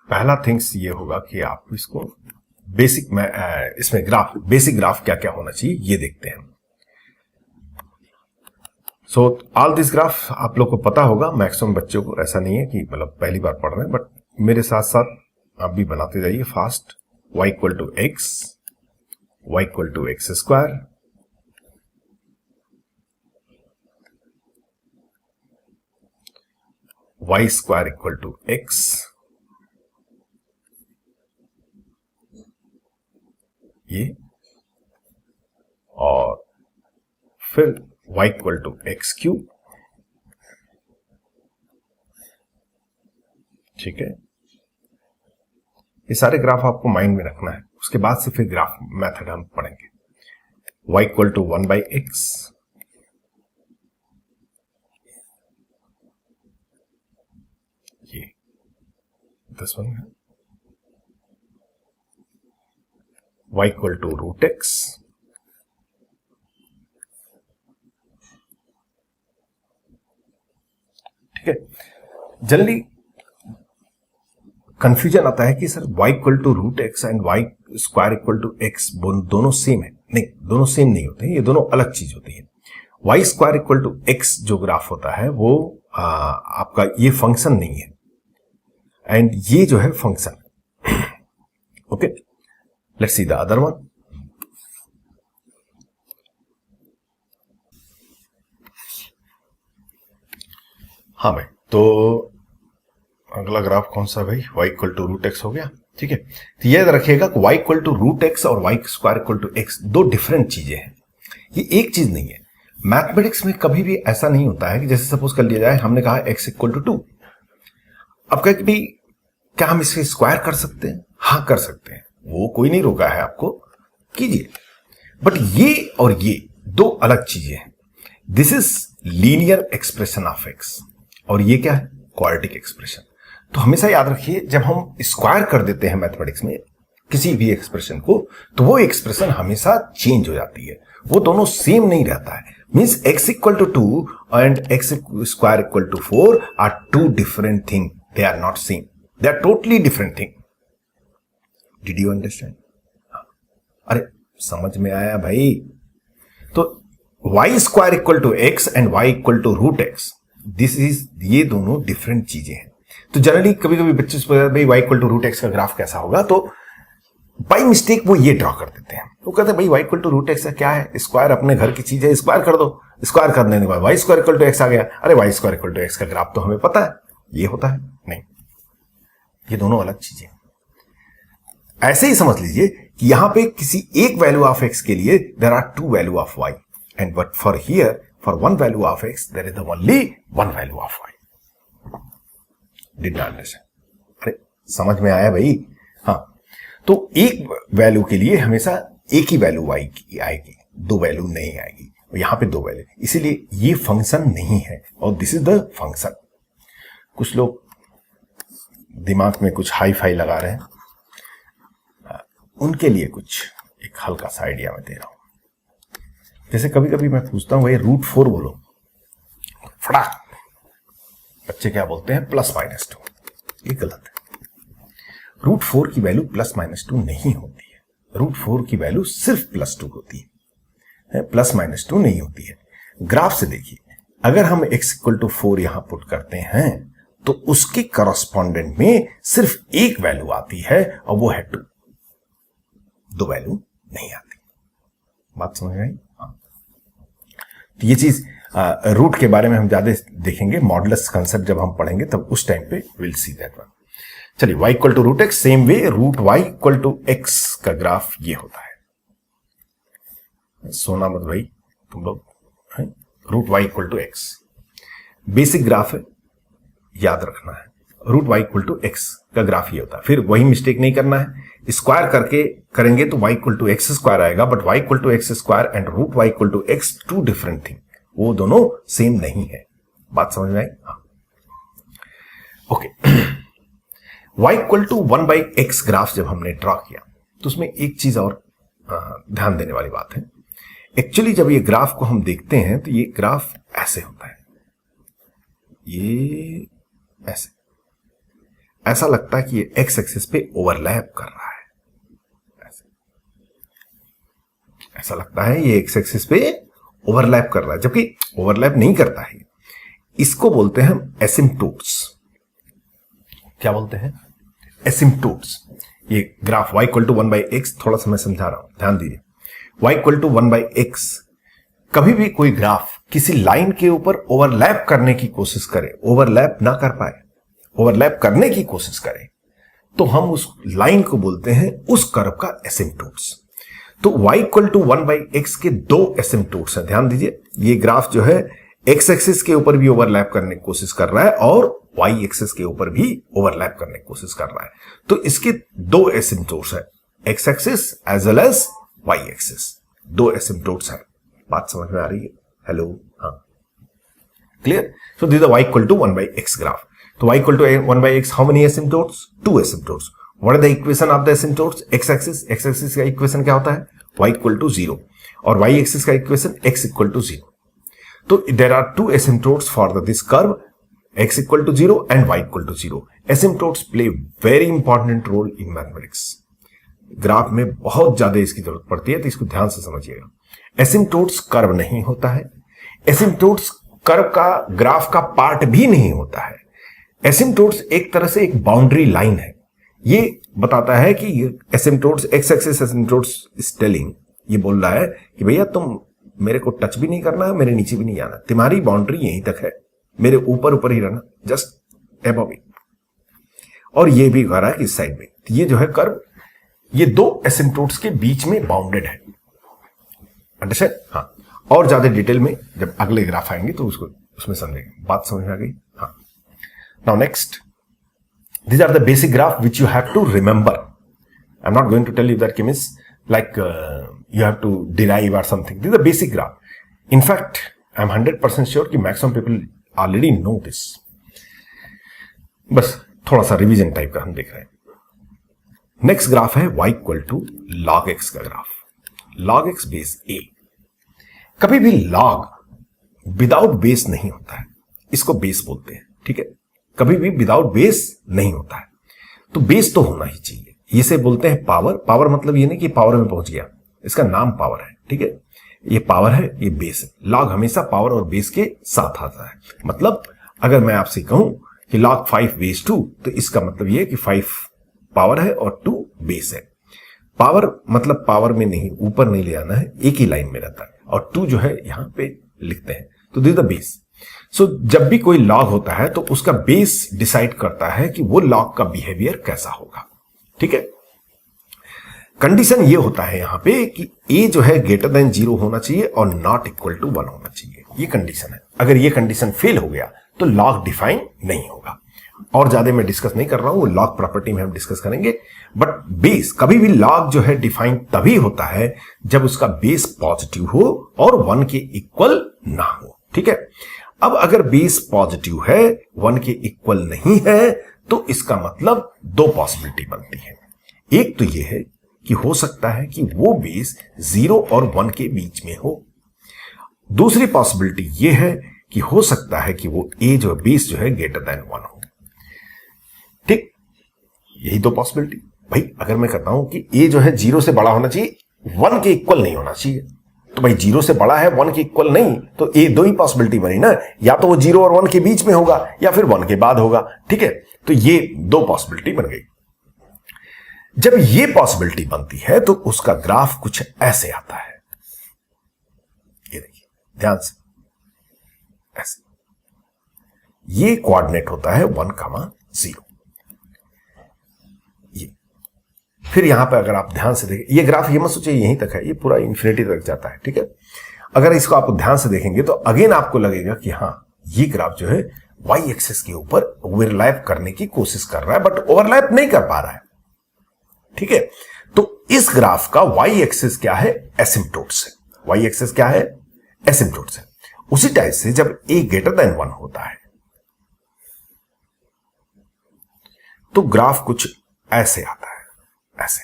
पहला थिंग्स ये होगा कि आप इसको बेसिक में इसमें बेसिक ग्राफ क्या क्या होना चाहिए ये देखते हैं। सो ऑल दिस ग्राफ आप लोग को पता होगा, मैक्सिमम बच्चों को, ऐसा नहीं है कि मतलब पहली बार पढ़ रहे हैं, बट मेरे साथ साथ आप भी बनाते जाइए fast. y equal to X, y equal to x square, y square equal to X, ये, और फिर y equal to X cube, ठीक है। ये सारे ग्राफ आपको माइंड में रखना है, उसके बाद से फिर ग्राफ मेथड हम पढ़ेंगे। y इक्वल टू 1/x, ये दिस वन है, y equal to root X, ठीक है। जनरली कंफ्यूजन आता है कि sir y equal to root X and y square equal to X दोनों सेम है। नहीं, दोनों सेम नहीं होते हैं, ये दोनों अलग चीज होती है। y square equal to X जो ग्राफ होता है वो आपका ये फंक्शन नहीं है, एंड ये जो है function. Okay, let's see the other one. हाँ भाई, तो अगला ग्राफ कौन सा भाई, y equal to root X हो गया, ठीक है। तो ये याद रखिएगा कि y equal to root X और y square equal to X दो डिफरेंट चीजें हैं, ये एक चीज नहीं है। मैथमेटिक्स में कभी भी ऐसा नहीं होता है कि जैसे सपोज कर लिया जाए, हमने कहा x इक्वल टू 2, अब कहे कि भाई क्या हम इसे स्क्वायर कर सकते हैं? हाँ कर सकते हैं, वो कोई नहीं रोका है आपको, कीजिए। बट ये और ये दो अलग चीजें हैं। This is linear expression of x, और ये क्या है, क्वाड्रेटिक एक्सप्रेशन। तो हमेशा याद रखिए, जब हम स्क्वायर कर देते हैं मैथमेटिक्स में किसी भी एक्सप्रेशन को, तो वो एक्सप्रेशन हमेशा चेंज हो जाती है, वो दोनों सेम नहीं रहता है। Means x equal to 2 and x square equal to 4 are two different thing, they are not same, they are totally different thing. Did you understand? अरे समझ में आया भाई? तो y square equal to x and y equal to root x, this is, ये दोनों different चीजें हैं। तो जनरली कभी कभी बच्चे से भाई y equal to root x का ग्राफ कैसा होगा, तो बाई मिस्टेक वो ये ड्रॉ कर देते हैं। वो कहते हैं भाई y equal to root x क्या है, स्क्वायर अपने घर की चीज है, स्क्वायर कर दो। स्क्वायर करने के बाद y square equal to X आ गया। अरे y square equal to x का ग्राफ तो हमें पता है ये होता है। नहीं, ये दोनों अलग चीजें। ऐसे ही समझ लीजिए कि यहां पे किसी एक वैल्यू ऑफ x के लिए there are two value of y, and but for here for one value of x there is only one value of y। Did not understand? अरे समझ में आया भाई? हाँ, तो एक वैल्यू के लिए हमेशा एक ही वैल्यू y की आएगी, दो वैल्यू नहीं आएगी। यहां पे दो वैल्यू, इसीलिए ये फंक्शन नहीं है, और दिस इज द फंक्शन। कुछ लोग दिमाग में कुछ हाई फाई लगा रहे हैं, उनके लिए कुछ एक हल्का सा आइडिया मैं दे रहा हूं। जैसे कभी कभी मैं पूछता हूं भाई √4 बोलो, फटाक बच्चे क्या बोलते हैं, +-2। ये गलत है। √4 की वैल्यू +-2 नहीं होती है, √4 की वैल्यू सिर्फ +2 होती है, +-2 नहीं होती है। ग्राफ से देखिए, अगर हम x इक्वल टू 4 यहां पुट करते हैं तो उसके करस्पॉन्डेंट में सिर्फ एक वैल्यू आती है, और वो है 2, दो वैल्यू नहीं आती। बात समझ में आई? हाँ, तो ये चीज रूट के बारे में हम ज्यादा देखेंगे, मॉडुलस कंसेप्ट जब हम पढ़ेंगे तब उस टाइम पे विल सी दैट वन। चलिए, y equal to root x, same way √y equal to x का ग्राफ ये होता है। सोना मत भाई तुम लोग, √y equal to x basic graph है, याद रखना है। √y इक्वल टू एक्स का ग्राफ ये होता है। फिर वही मिस्टेक नहीं करना है, स्क्वायर करके करेंगे तो y equal to x square आएगा, but y equal to x square and √y equal to X two different thing, वो दोनों सेम नहीं है। बात समझ में आई? हाँ, okay. y equal to 1/x graph जब हमने ड्रॉ किया तो उसमें एक चीज और ध्यान देने वाली बात है। एक्चुअली जब ये ग्राफ को हम देखते हैं तो ये ग्राफ ऐसे होता है, ये ऐसे, ऐसा लगता है कि ये एक्स एक्सिस पे ओवरलैप कर रहा है, ऐसा लगता है ये एक्स एक्सिस पे ओवरलैप कर रहा है, जबकि ओवरलैप नहीं करता है। इसको बोलते हैं हम एसिम्पटोट्स। क्या बोलते हैं? एसिम्पटोट्स। ये graph y equal to 1/x, थोड़ा सा मैं समझा रहा हूं, ध्यान दीजिए। y इक्वल टू 1/x, कभी भी कोई ग्राफ किसी लाइन के ऊपर ओवरलैप करने की कोशिश करे, ओवरलैप ना कर पाए, ओवरलैप करने की कोशिश करे, तो हम उस लाइन को बोलते हैं उस कर्व का एसिम्पटोट्स। तो y इक्वल टू 1/x के दो एसिम्पटोट्स हैं, ध्यान दीजिए। ये ग्राफ जो है x एक्सिस के ऊपर भी ओवरलैप करने की कोशिश कर रहा है और y एक्सिस के ऊपर भी ओवरलैप करने की कोशिश कर रहा है। तो इसके दो एसिम्पटोट्स हैं, x axis as well as y axis, दो एसिम्पटोट्स हैं। बात समझ में आ रही है? हेलो, हाँ, clear? So this is y equal to 1/x graph. तो y equal to 1/x, how many asymptotes? Two asymptotes. What is the equation of the asymptotes? x axis का इक्वेशन क्या होता है? y इक्वल टू 0, और y axis का equation x equal to 0। तो there are two asymptotes for this curve, x equal to 0 and y equal to 0। Asymptotes play very important role in mathematics. Graph में बहुत ज्यादा इसकी जरूरत पड़ती है, तो इसको ध्यान से समझिएगा। एसिम्पटोट्स कर्व नहीं होता है, एसिम्पटोट्स कर्व का ग्राफ का पार्ट भी नहीं होता है। एसिम्पटोट्स एक तरह से एक बाउंड्री लाइन है। ये बताता है कि एसिम्पटोट्स, एक्स एक्सिस एसिम्पटोट्स इज टेलिंग, ये बोल रहा है कि भैया तुम मेरे को टच भी नहीं करना है, मेरे नीचे भी नहीं आना, तुम्हारी बाउंड्री यहीं तक है, मेरे ऊपर ऊपर ही रहना, जस्ट अबव इट। और ये भी कह रहा है कि इस साइड में, तो ये जो है कर्व, ये दो एसिम्पटोट्स के बीच में बाउंडेड है। अंडरस्टैंड? हाँ, और ज्यादा डिटेल में जब अगले ग्राफ आएंगे तो उसको उसमें समझेंगे। बात समझ में आ गई? हाँ। Now next, these are the basic graph which you have to remember. I'm not going to tell you that means like you have to derive or something. This is a basic graph. In fact, I'm 100% sure कि maximum people already know this. बस थोड़ा सा revision type का हम देख रहे हैं। Next graph है y equal to log x का graph, log x base a। कभी भी log विदाउट बेस नहीं होता है, इसको बेस बोलते हैं, ठीक है? कभी भी विदाउट बेस नहीं होता है, तो बेस तो होना ही चाहिए। इसे बोलते हैं पावर। पावर मतलब ये नहीं कि पावर में पहुंच गया, इसका नाम पावर है, ठीक है? ये पावर है, ये बेस है। लॉग हमेशा पावर और बेस के साथ आता है। मतलब अगर मैं आपसे कहूं कि log 5 बेस 2, तो इसका मतलब ये है कि 5 पावर है और 2 बेस है। पावर मतलब पावर में नहीं, ऊपर नहीं ले आना है, एक ही लाइन में रहता है, और 2 जो है यहां पे लिखते हैं, तो दिस द बेस। सो जब भी कोई लॉग होता है तो उसका बेस डिसाइड करता है कि वो लॉग का बिहेवियर कैसा होगा, ठीक है? कंडीशन ये होता है यहां पे कि a जो है ग्रेटर देन 0 होना चाहिए और नॉट इक्वल टू 1 होना चाहिए, ये कंडीशन है। अगर ये कंडीशन फेल हो गया तो लॉग डिफाइन नहीं होगा। और ज्यादा मैं डिस्कस नहीं कर रहा हूं, वो लॉग प्रॉपर्टी में हम डिस्कस करेंगे। बट बेस, कभी भी लॉग जो है डिफाइन तभी होता है जब उसका बेस पॉजिटिव हो और 1 के इक्वल ना हो, ठीक है? अब अगर बेस पॉजिटिव है, 1 के इक्वल नहीं है, तो इसका मतलब दो पॉसिबिलिटी बनती है। एक तो यह है कि हो सकता है कि वो बेस 0 और 1 के बीच में हो। दूसरी पॉसिबिलिटी यह है कि हो सकता है कि वो ए जो बेस जो है ग्रेटर देन 1 हो, ठीक? यही दो पॉसिबिलिटी। भाई अगर मैं कहता हूं कि ए जो है 0 से बड़ा होना चाहिए, 1 के इक्वल नहीं होना चाहिए, तो भाई 0 से बड़ा है, 1 के इक्वल नहीं, तो ए दो ही पॉसिबिलिटी बनी ना, या तो वो 0 और 1 के बीच में होगा या फिर 1 के बाद होगा, ठीक है? तो ये दो पॉसिबिलिटी बन गई। जब ये पॉसिबिलिटी बनती है तो उसका ग्राफ कुछ ऐसे आता है, ये देखिए ध्यान से, ऐसे। ये कोऑर्डिनेट होता है 1,0। ये फिर यहां पे अगर आप ध्यान से देखें, ये ग्राफ ये मत सोचिए यहीं तक है, ये पूरा इन्फिनिटी तक जाता है, ठीक है? अगर इसको आप ध्यान से देखेंगे तो अगेन आपको लगेगा कि हाँ, ये ग्राफ जो है y एक्सिस के ऊपर ओवरलैप करने की कोशिश कर रहा है, बट ओवरलैप नहीं कर पा रहा है, ठीक है? तो इस ग्राफ का y एक्सिस क्या है? एसिम्पटोट्स है। y एक्सिस क्या है? एसिम्पटोट्स है। उसी टाइप से जब a ग्रेटर देन 1 होता है तो ग्राफ कुछ ऐसे आता है, ऐसे,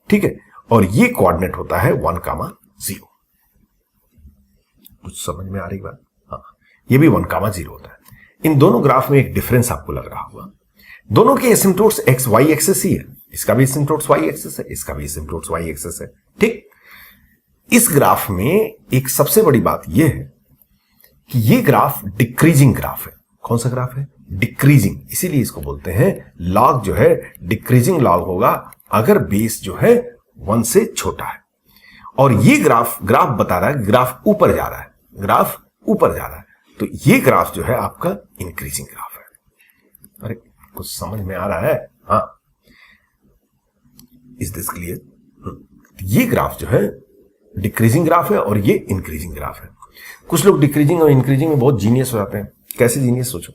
ठीक है? और ये कोऑर्डिनेट होता है 1,0। कुछ समझ में आ रही बात? हाँ, ये भी 1,0 होता है। इन दोनों ग्राफ में एक डिफरेंस आपको लग रहा होगा। दोनों के एसिम्पटोट्स एक्स वाई एक्सेस ही है, इसका भी एसिम्पटोट्स वाई एक्सेस है, इसका भी एसिम्पटोट्स वाई एक्सेस है। ठीक, इस ग्राफ में एक सबसे बड़ी बात यह है कि यह ग्राफ डिक्रीजिंग ग्राफ है। कौन सा ग्राफ है? डिक्रीजिंग। इसीलिए इसको बोलते हैं लॉग जो है डिक्रीजिंग लॉग होगा अगर बेस जो है 1 से छोटा है। और ये ग्राफ बता रहा है ग्राफ ऊपर जा रहा है, ग्राफ ऊपर जा रहा है, तो ये ग्राफ जो है आपका इंक्रीजिंग ग्राफ है। अरे कुछ समझ में आ रहा है? हाँ, इज दिस क्लियर? ये ग्राफ जो है डिक्रीजिंग ग्राफ है और ये इंक्रीजिंग ग्राफ है। कुछ लोग डिक्रीजिंग और इंक्रीजिंग में बहुत जीनियस हो जाते हैं। कैसे जीनियस? सोचो,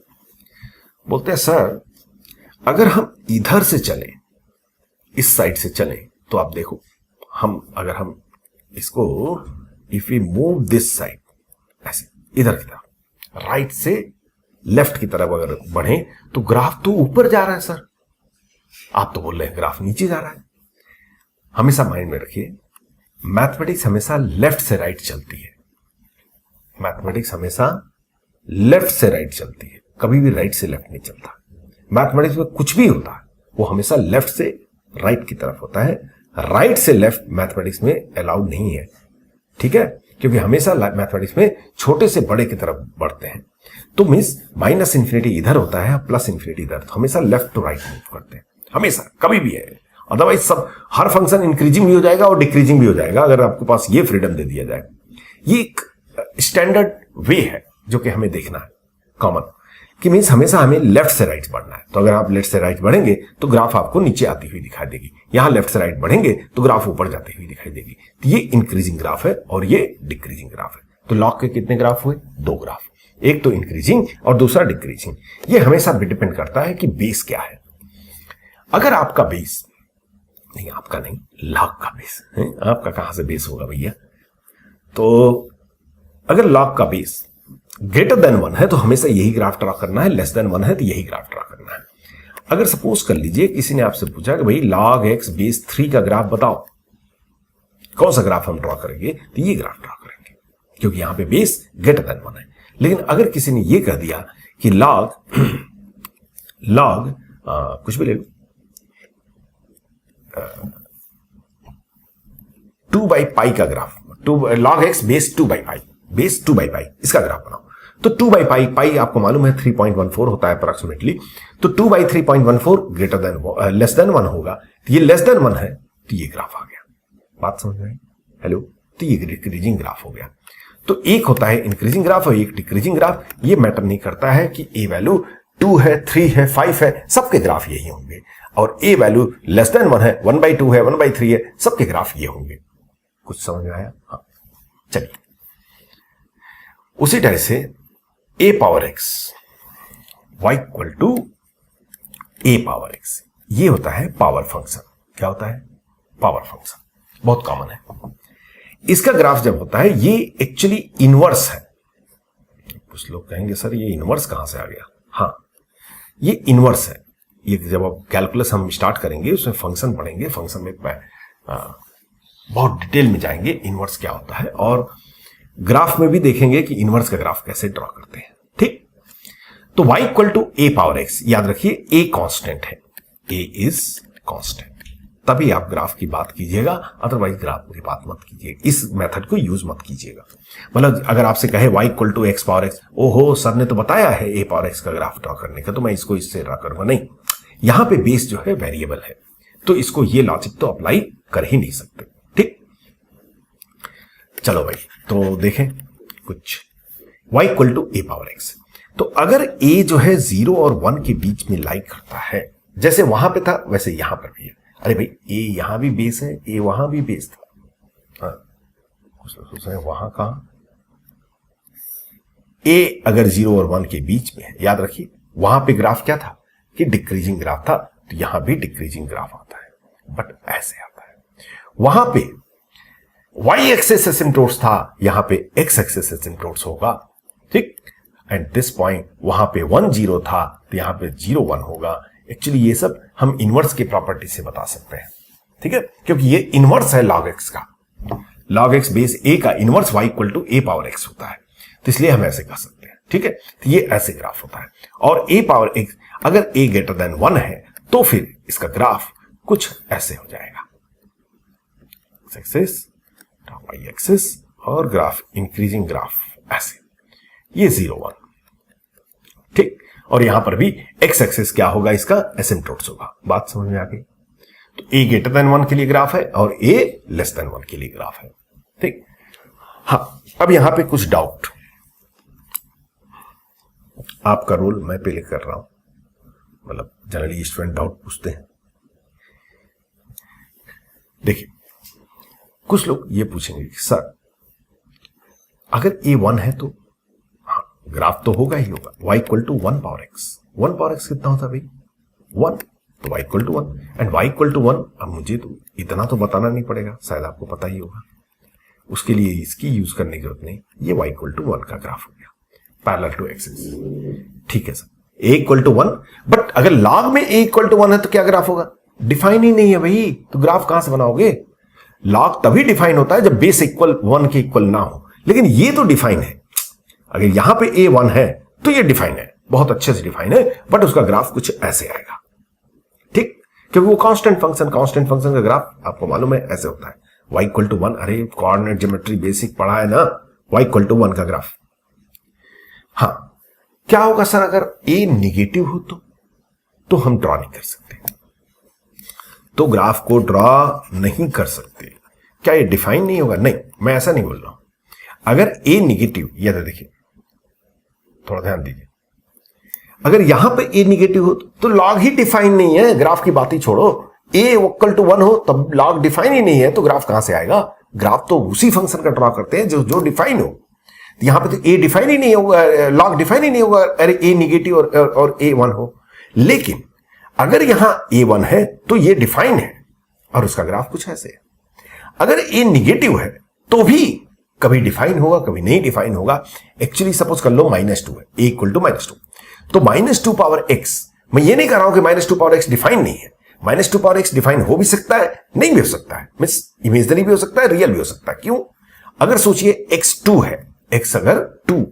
बोलते हैं सर अगर हम इधर से चलें, इस साइड से चलें, तो आप देखो अगर हम इसको if we move this side, ऐसे इधर की तरफ, राइट से लेफ्ट की तरफ अगर बढ़े तो ग्राफ तो ऊपर जा रहा है सर। आप तो बोल रहे हैं ग्राफ नीचे जा रहा है। हमेशा माइंड में रखिए, मैथमेटिक्स हमेशा लेफ्ट से राइट चलती है। मैथमेटिक्स हमेशा लेफ्ट से राइट चलती है, कभी भी राइट से लेफ्ट नहीं चलता। मैथमेटिक्स में कुछ भी होता है वो हमेशा लेफ्ट से राइट की तरफ होता है। राइट से लेफ्ट मैथमेटिक्स में अलाउड नहीं है, ठीक है? क्योंकि हमेशा मैथमेटिक्स में छोटे से बड़े की तरफ बढ़ते हैं। तो मींस माइनस इंफिनिटी इधर होता है, प्लस इंफिनिटी इधर, तो हमेशा लेफ्ट टू राइट मूव करते हैं, हमेशा, कभी भी है। अदरवाइज सब हर फंक्शन इंक्रीजिंग भी हो जाएगा और डिक्रीजिंग भी हो जाएगा अगर आपके पास ये फ्रीडम दे दिया जाए। ये एक स्टैंडर्ड वे है जो कि हमें देखना है, कॉमन, कि मीन्स हमेशा हमें लेफ्ट से राइट बढ़ना है। तो अगर आप लेफ्ट से राइट बढ़ेंगे तो ग्राफ आपको नीचे आती हुई दिखाई देगी, यहां लेफ्ट से राइट बढ़ेंगे तो ग्राफ ऊपर जाती हुई दिखाई देगी। तो ये इंक्रीजिंग ग्राफ है और ये डिक्रीजिंग ग्राफ है। तो लॉग के कितने ग्राफ हुए? 2 ग्राफ, एक तो इंक्रीजिंग और दूसरा डिक्रीजिंग। ये हमेशा डिपेंड करता है कि बेस क्या है। अगर आपका बेस नहीं, आपका नहीं, लॉग का बेस है, आपका कहां से बेस होगा भैया? तो अगर लॉग का बेस ग्रेटर देन 1 है तो हमेशा यही ग्राफ ड्रॉ करना है, लेस देन 1 है तो यही ग्राफ ड्रॉ करना है। अगर सपोज कर लीजिए किसी ने आपसे पूछा कि भाई log x बेस 3 का ग्राफ बताओ, कौन सा ग्राफ हम ड्रॉ करेंगे? तो ये ग्राफ ड्रॉ करेंगे क्योंकि यहां पे बेस ग्रेटर देन 1 है। लेकिन अगर किसी ने ये कह दिया कि log कुछ भी ले लो, 2/π का graph, log x base 2/π, base 2/π, इसका ग्राफ बनाओ। तो 2/π, पाई आपको मालूम है 3.14 होता है अप्रोक्सीमेटली। तो 2/3.14 ग्रेटर देन लेस देन 1 होगा। तो ये लेस देन 1 है तो ये ग्राफ आ गया। बात समझ में आई? हेलो? तो ये डिक्रीजिंग ग्राफ हो गया। तो एक होता है इंक्रीजिंग ग्राफ और एक डिक्रीजिंग ग्राफ। ये मैटर नहीं करता है कि ए वैल्यू 2 है, 3 है, 5 है, सबके ग्राफ यही होंगे। और ए वैल्यू लेस देन 1 है, 1/2 है, 1/3 है, सबके ग्राफ ये होंगे। कुछ समझ में आया? हाँ, चलिए। उसी तरह से a power x y equal to a power x, ये होता है पावर फंक्शन। क्या होता है? पावर फंक्शन, बहुत कॉमन है। इसका ग्राफ जब होता है ये एक्चुअली इनवर्स है। कुछ लोग कहेंगे सर ये इनवर्स कहां से आ गया? हाँ, ये इनवर्स है। ये जब आप कैलकुलस हम स्टार्ट करेंगे उसमें फंक्शन पढ़ेंगे, फंक्शन में बहुत डिटेल में जाएंगे इनवर्स क्या होता है, और ग्राफ में भी देखेंगे कि इनवर्स का ग्राफ कैसे ड्रॉ करते हैं। ठीक, तो y equal to a power x, याद रखिए a कांस्टेंट है, a इज कांस्टेंट, तभी आप ग्राफ की बात कीजिएगा, अदरवाइज ग्राफ की बात मत कीजिएगा, इस मेथड को यूज मत कीजिएगा। मतलब अगर आपसे कहे y equal to x power x, ओहो सर ने तो बताया है a पावर x का ग्राफ ड्रॉ करने का, तो मैं इसको इससे ड्रॉ करूंगा, नहीं, यहां पे बेस जो है वेरिएबल है, तो इसको ये लॉजिक तो अप्लाई कर ही नहीं सकते। ठीक, चलो भाई, तो देखें कुछ y equal to a power x। तो अगर a जो है 0 और 1 के बीच में लाई करता है, जैसे वहां पे था वैसे यहां पर भी है। अरे भाई a यहां भी बेस है, a वहां भी बेस था, हाँ, कुछ लोग सोच रहे हैं वहां कहां? a अगर 0 और 1 के बीच में है, याद रखिए वहां पे ग्राफ क्या था कि डिक्रीजिंग ग्राफ था, तो यहां भी डिक्रीजिंग ग्राफ आता है, बट ऐसे आता है। वहां पे y एक्सिस एसिम्प्टोट्स था, यहां पे x एक्सिस एसिम्प्टोट्स होगा। ठीक, एंड दिस पॉइंट वहां पे 1 0 था, तो यहां पे 0 1 होगा। एक्चुअली ये सब हम इनवर्स की प्रॉपर्टी से बता सकते हैं, ठीक है, क्योंकि ये इनवर्स है log x का। log x बेस a का inverse y equal to a power x होता है, तो इसलिए हम ऐसे कह सकते हैं। ठीक है, तो ये ऐसे ग्राफ होता है। और a पावर x अगर a ग्रेटर देन 1 है तो फिर इसका ग्राफ कुछ ऐसे हो जाएगा, एक्सिस y एक्सिस और ग्राफ इंक्रीजिंग ग्राफ ऐसे, ये 0 1, ठीक। और यहां पर भी x एक्सिस क्या होगा, इसका एसिम्प्टोट्स होगा। बात समझ में आ गई? तो a ग्रेटर देन 1 के लिए ग्राफ है और a लेस देन 1 के लिए ग्राफ है, ठीक। हाँ, अब यहां पे कुछ डाउट, आपका रोल मैं पहले कर रहा हूं, मतलब जनरली स्टूडेंट डाउट पूछते हैं। देखिए, कुछ लोग ये पूछेंगे कि सर अगर a 1 है तो हाँ, ग्राफ तो होगा ही होगा, y equal to 1 power x। 1 power x कितना होता है भाई? 1, तो y equal to 1 and y equal to 1। अब मुझे तो इतना तो बताना नहीं पड़ेगा, शायद आपको पता ही होगा, उसके लिए इसकी यूज करने की जरूरत नहीं। ये y इक्वल टू 1 का ग्राफ हो गया पैरेलल टू एक्सिस, ठीक है sir. a equal to 1, but अगर लॉग में a इक्वल टू 1 है तो क्या ग्राफ होगा? डिफाइन ही नहीं है भाई, तो ग्राफ कहां से बनाओगे? लॉग तभी डिफाइन होता है जब बेस इक्वल 1 के इक्वल ना हो, लेकिन ये तो डिफाइन है। अगर यहां पे a 1 है तो ये डिफाइन है, बहुत अच्छे से डिफाइन है, बट उसका ग्राफ कुछ ऐसे आएगा, ठीक, क्योंकि वो कांस्टेंट फंक्शन का ग्राफ आपको मालूम है ऐसे होता है, y इक्वल टू 1। अरे कोऑर्डिनेट ज्योमेट्री बेसिक पढ़ा है ना, y इक्वल टू 1 का ग्राफ। हाँ, क्या होगा सर अगर a निगेटिव हो तो हम ड्रॉ नहीं कर सकते, तो ग्राफ को ड्रॉ नहीं कर सकते। क्या ये डिफाइन नहीं होगा? नहीं, मैं ऐसा नहीं बोल रहा हूं। अगर a निगेटिव, या देखिए थोड़ा ध्यान दीजिए, अगर यहां पे a निगेटिव हो तो लॉग ही डिफाइन नहीं है, ग्राफ की बात ही छोड़ो। a इक्वल टू 1 हो तब लॉग डिफाइन ही नहीं है, तो ग्राफ कहां से आएगा? ग्राफ तो उसी फंक्शन का ड्रॉ करते हैं जो डिफाइन हो। यहां पे तो a डिफाइन ही नहीं होगा, लॉग डिफाइन ही नहीं होगा, अरे a निगेटिव और a 1 हो। लेकिन अगर यहां a 1 है तो ये डिफाइन है और उसका ग्राफ कुछ ऐसे है। अगर a निगेटिव है तो भी कभी डिफाइन होगा, कभी नहीं डिफाइन होगा। एक्चुअली सपोज कर लो -2 है, a इक्वल टू -2, तो -2 पावर x, मैं ये नहीं कह रहा हूं कि -2 पावर x डिफाइन नहीं है। -2 पावर x डिफाइन हो भी सकता है, नहीं भी हो सकता है, मींस इमेजिनरी भी हो सकता है, रियल भी हो सकता है। क्यों? अगर सोचिए x 2 है, x अगर 2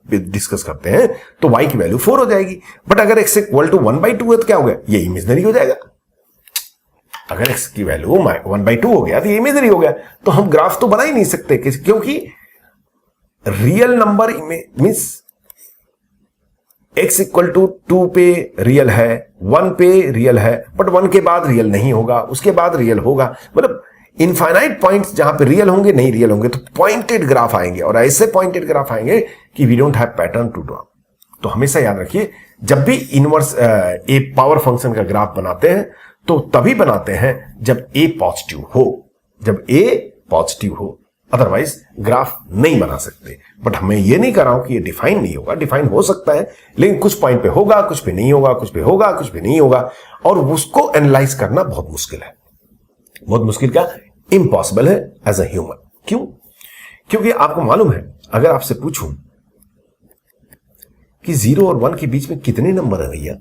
डिस्कस करते हैं तो y की वैल्यू 4 हो जाएगी, बट अगर x इक्वल टू 1/2 है तो क्या हो गया? ये इमेजिनरी हो जाएगा। अगर x की वैल्यू 1/2 हो गया तो ये इमेजिनरी हो गया, तो हम ग्राफ तो बना ही नहीं सकते, क्योंकि real number means x equal to 2 पे रियल है, 1 पे रियल है, बट 1 के बाद रियल नहीं होगा, उसके बाद रियल होगा, मतलब इनफाइनाइट पॉइंट्स जहां पे रियल होंगे नहीं रियल होंगे, तो पॉइंटेड ग्राफ आएंगे, और ऐसे पॉइंटेड ग्राफ आएंगे कि we don't have pattern to draw. तो हमेशा याद रखिए, जब भी इनवर्स ए पावर फंक्शन का ग्राफ बनाते हैं तो तभी बनाते हैं जब a पॉजिटिव हो, जब a पॉजिटिव हो, अदरवाइज ग्राफ नहीं बना सकते। बट मैं ये नहीं कर रहा हूं कि ये डिफाइन नहीं होगा, डिफाइन हो सकता है, लेकिन कुछ पॉइंट पे होगा, कुछ पे नहीं होगा, कुछ पे होगा, कुछ पे नहीं होगा, और उसको एनालाइज करना बहुत मुश्किल है। बहुत मुश्किल क्या? इम्पॉसिबल है एज अ ह्यूमन। क्यों? क्योंकि आपको मालूम है, अगर आपसे पूछूं कि 0 और 1 के बीच में कितने नंबर है भैया,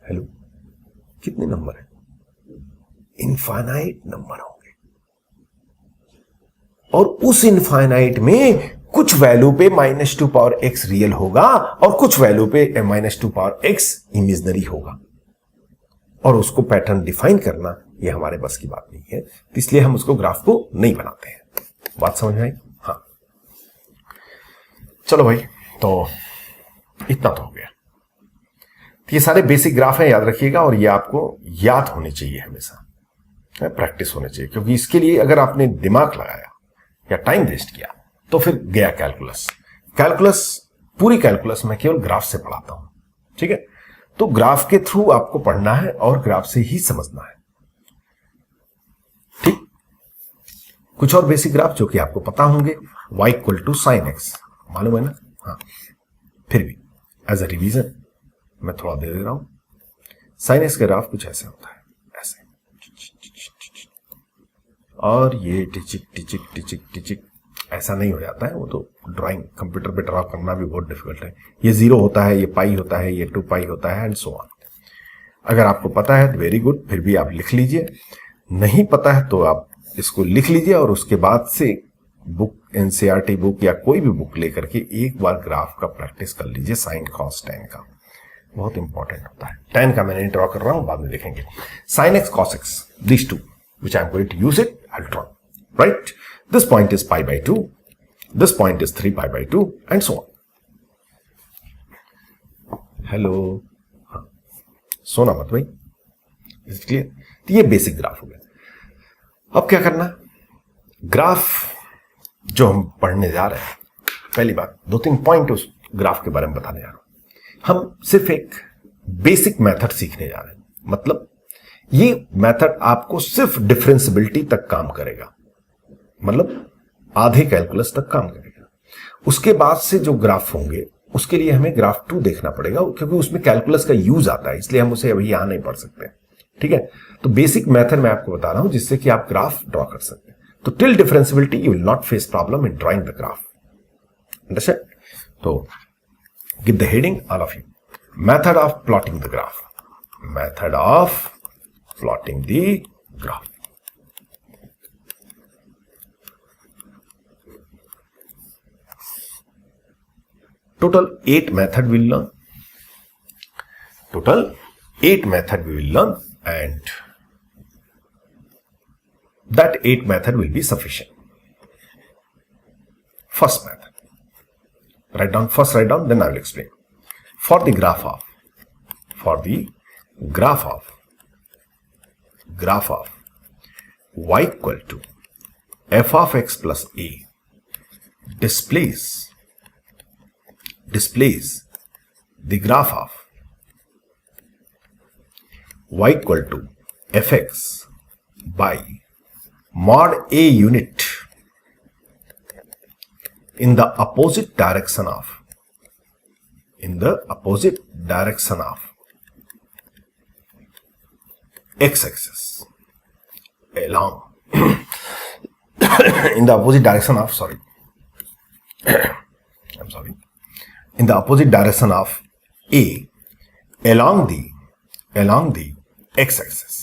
हेलो, कितने नंबर है? इनफाइनाइट नंबर होंगे, और उस इनफाइनाइट में कुछ वैल्यू पे -2 पावर x रियल होगा और कुछ वैल्यू पे -2 पावर x इमेजिनरी होगा, और उसको पैटर्न डिफाइन करना ये हमारे बस की बात नहीं है, इसलिए हम उसको ग्राफ को नहीं बनाते हैं। बात समझ में आई? हाँ, चलो भाई, तो इतना तो हो गया। ये सारे बेसिक ग्राफ हैं, याद रखिएगा, और ये आपको याद होने चाहिए, हमेशा प्रैक्टिस होने चाहिए, क्योंकि इसके लिए अगर आपने दिमाग लगाया या टाइम वेस्ट किया तो फिर गया कैलकुलस। पूरी कैलकुलस मैं केवल ग्राफ से पढ़ाता हूं, ठीक है? तो ग्राफ के थ्रू आपको पढ़ना है और ग्राफ से ही समझना है, ठीक? कुछ और बेसिक ग्राफ जो कि आपको पता होंगे, y equal to sine x, मालूम है ना? हाँ, फिर भी एज अ रिवीजन मैं थोड़ा दे रहा हूं। साइन एक्स का ग्राफ कुछ ऐसे होता है, ऐसे, और ये टिचिक ऐसा नहीं हो जाता है, वो तो ड्राइंग कंप्यूटर पे ड्रॉ करना भी बहुत डिफिकल्ट है। ये 0 होता है, ये पाई होता है, ये 2 पाई होता है, एंड सो ऑन। अगर आपको पता है तो वेरी गुड, फिर भी आप लिख लीजिए, नहीं पता है तो आप इसको लिख लीजिए और उसके बाद से बुक, एनसीईआरटी बुक या कोई भी बुक लेकर के एक बार ग्राफ का प्रैक्टिस कर लीजिए, साइन कॉस टेन का, बहुत इंपॉर्टेंट होता है। टेन का मैंने ड्रॉ कर रहा हूं, बाद में देखेंगे। Sine x cos x, this two which I am going to use it, I'll draw. Right? This point is pi by 2, this point is 3 pi by 2, and so on. Hello. हाँ, सोना मत भाई, इज क्लियर? तो ये basic graph हो गया। अब क्या करना, ग्राफ जो हम पढ़ने जा रहे हैं, पहली बात 2-3 पॉइंट उस ग्राफ के बारे में बताने जा रहा हूं। हम सिर्फ एक बेसिक मेथड सीखने जा रहे हैं, मतलब ये मेथड आपको सिर्फ डिफरेंशियबिलिटी तक काम करेगा, मतलब आधे कैलकुलस तक काम करेगा। उसके बाद से जो ग्राफ होंगे उसके लिए हमें ग्राफ 2 देखना पड़ेगा, क्योंकि उसमें कैलकुलस का यूज आता है, इसलिए हम उसे अभी यहां नहीं पढ़ सकते। ठीक है, तो बेसिक मेथड मैं आपको बता रहा हूं जिससे कि आप ग्राफ ड्रॉ कर सकते हैं। तो till differentiability you will not face problem in drawing the graph, understand? तो give the heading all of you, method of plotting the graph, method of plotting the graph. Total 8 method we will learn. Total 8 method we will learn, and that 8 method will be sufficient. First method. Write down, first write down, then I will explain. For the graph of y equal to f of x plus a displays the graph of y equal to fx by mod a unit in the opposite direction of x-axis along in the opposite direction of in the opposite direction of a along the x-axis.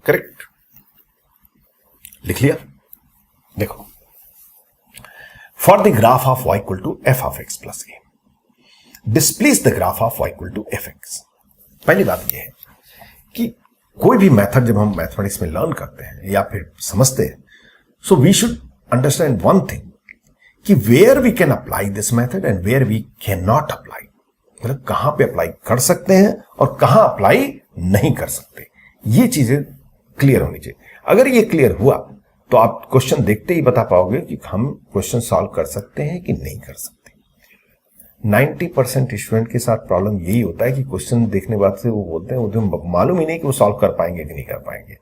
Correct? लिख लिया? देखो, for the graph of y equal to f of x plus a displace the graph of y equal to fx। पहली बात यह है कि कोई भी मेथड जब हम मैथमेटिक्स में लर्न करते हैं या फिर समझते हैं, so we should understand one thing कि where we can apply this method and where we can not apply, मतलब कहां पे अप्लाई कर सकते हैं और कहां अप्लाई नहीं कर सकते। ये चीजें क्लियर होनी चाहिए। अगर ये क्लियर हुआ तो आप क्वेश्चन देखते ही बता पाओगे कि हम क्वेश्चन सॉल्व कर सकते हैं कि नहीं कर सकते। 90% स्टूडेंट के साथ प्रॉब्लम यही होता है कि क्वेश्चन देखने बाद से वो बोलते हैं उन्हें मालूम ही नहीं कि वो सॉल्व कर पाएंगे कि नहीं कर पाएंगे।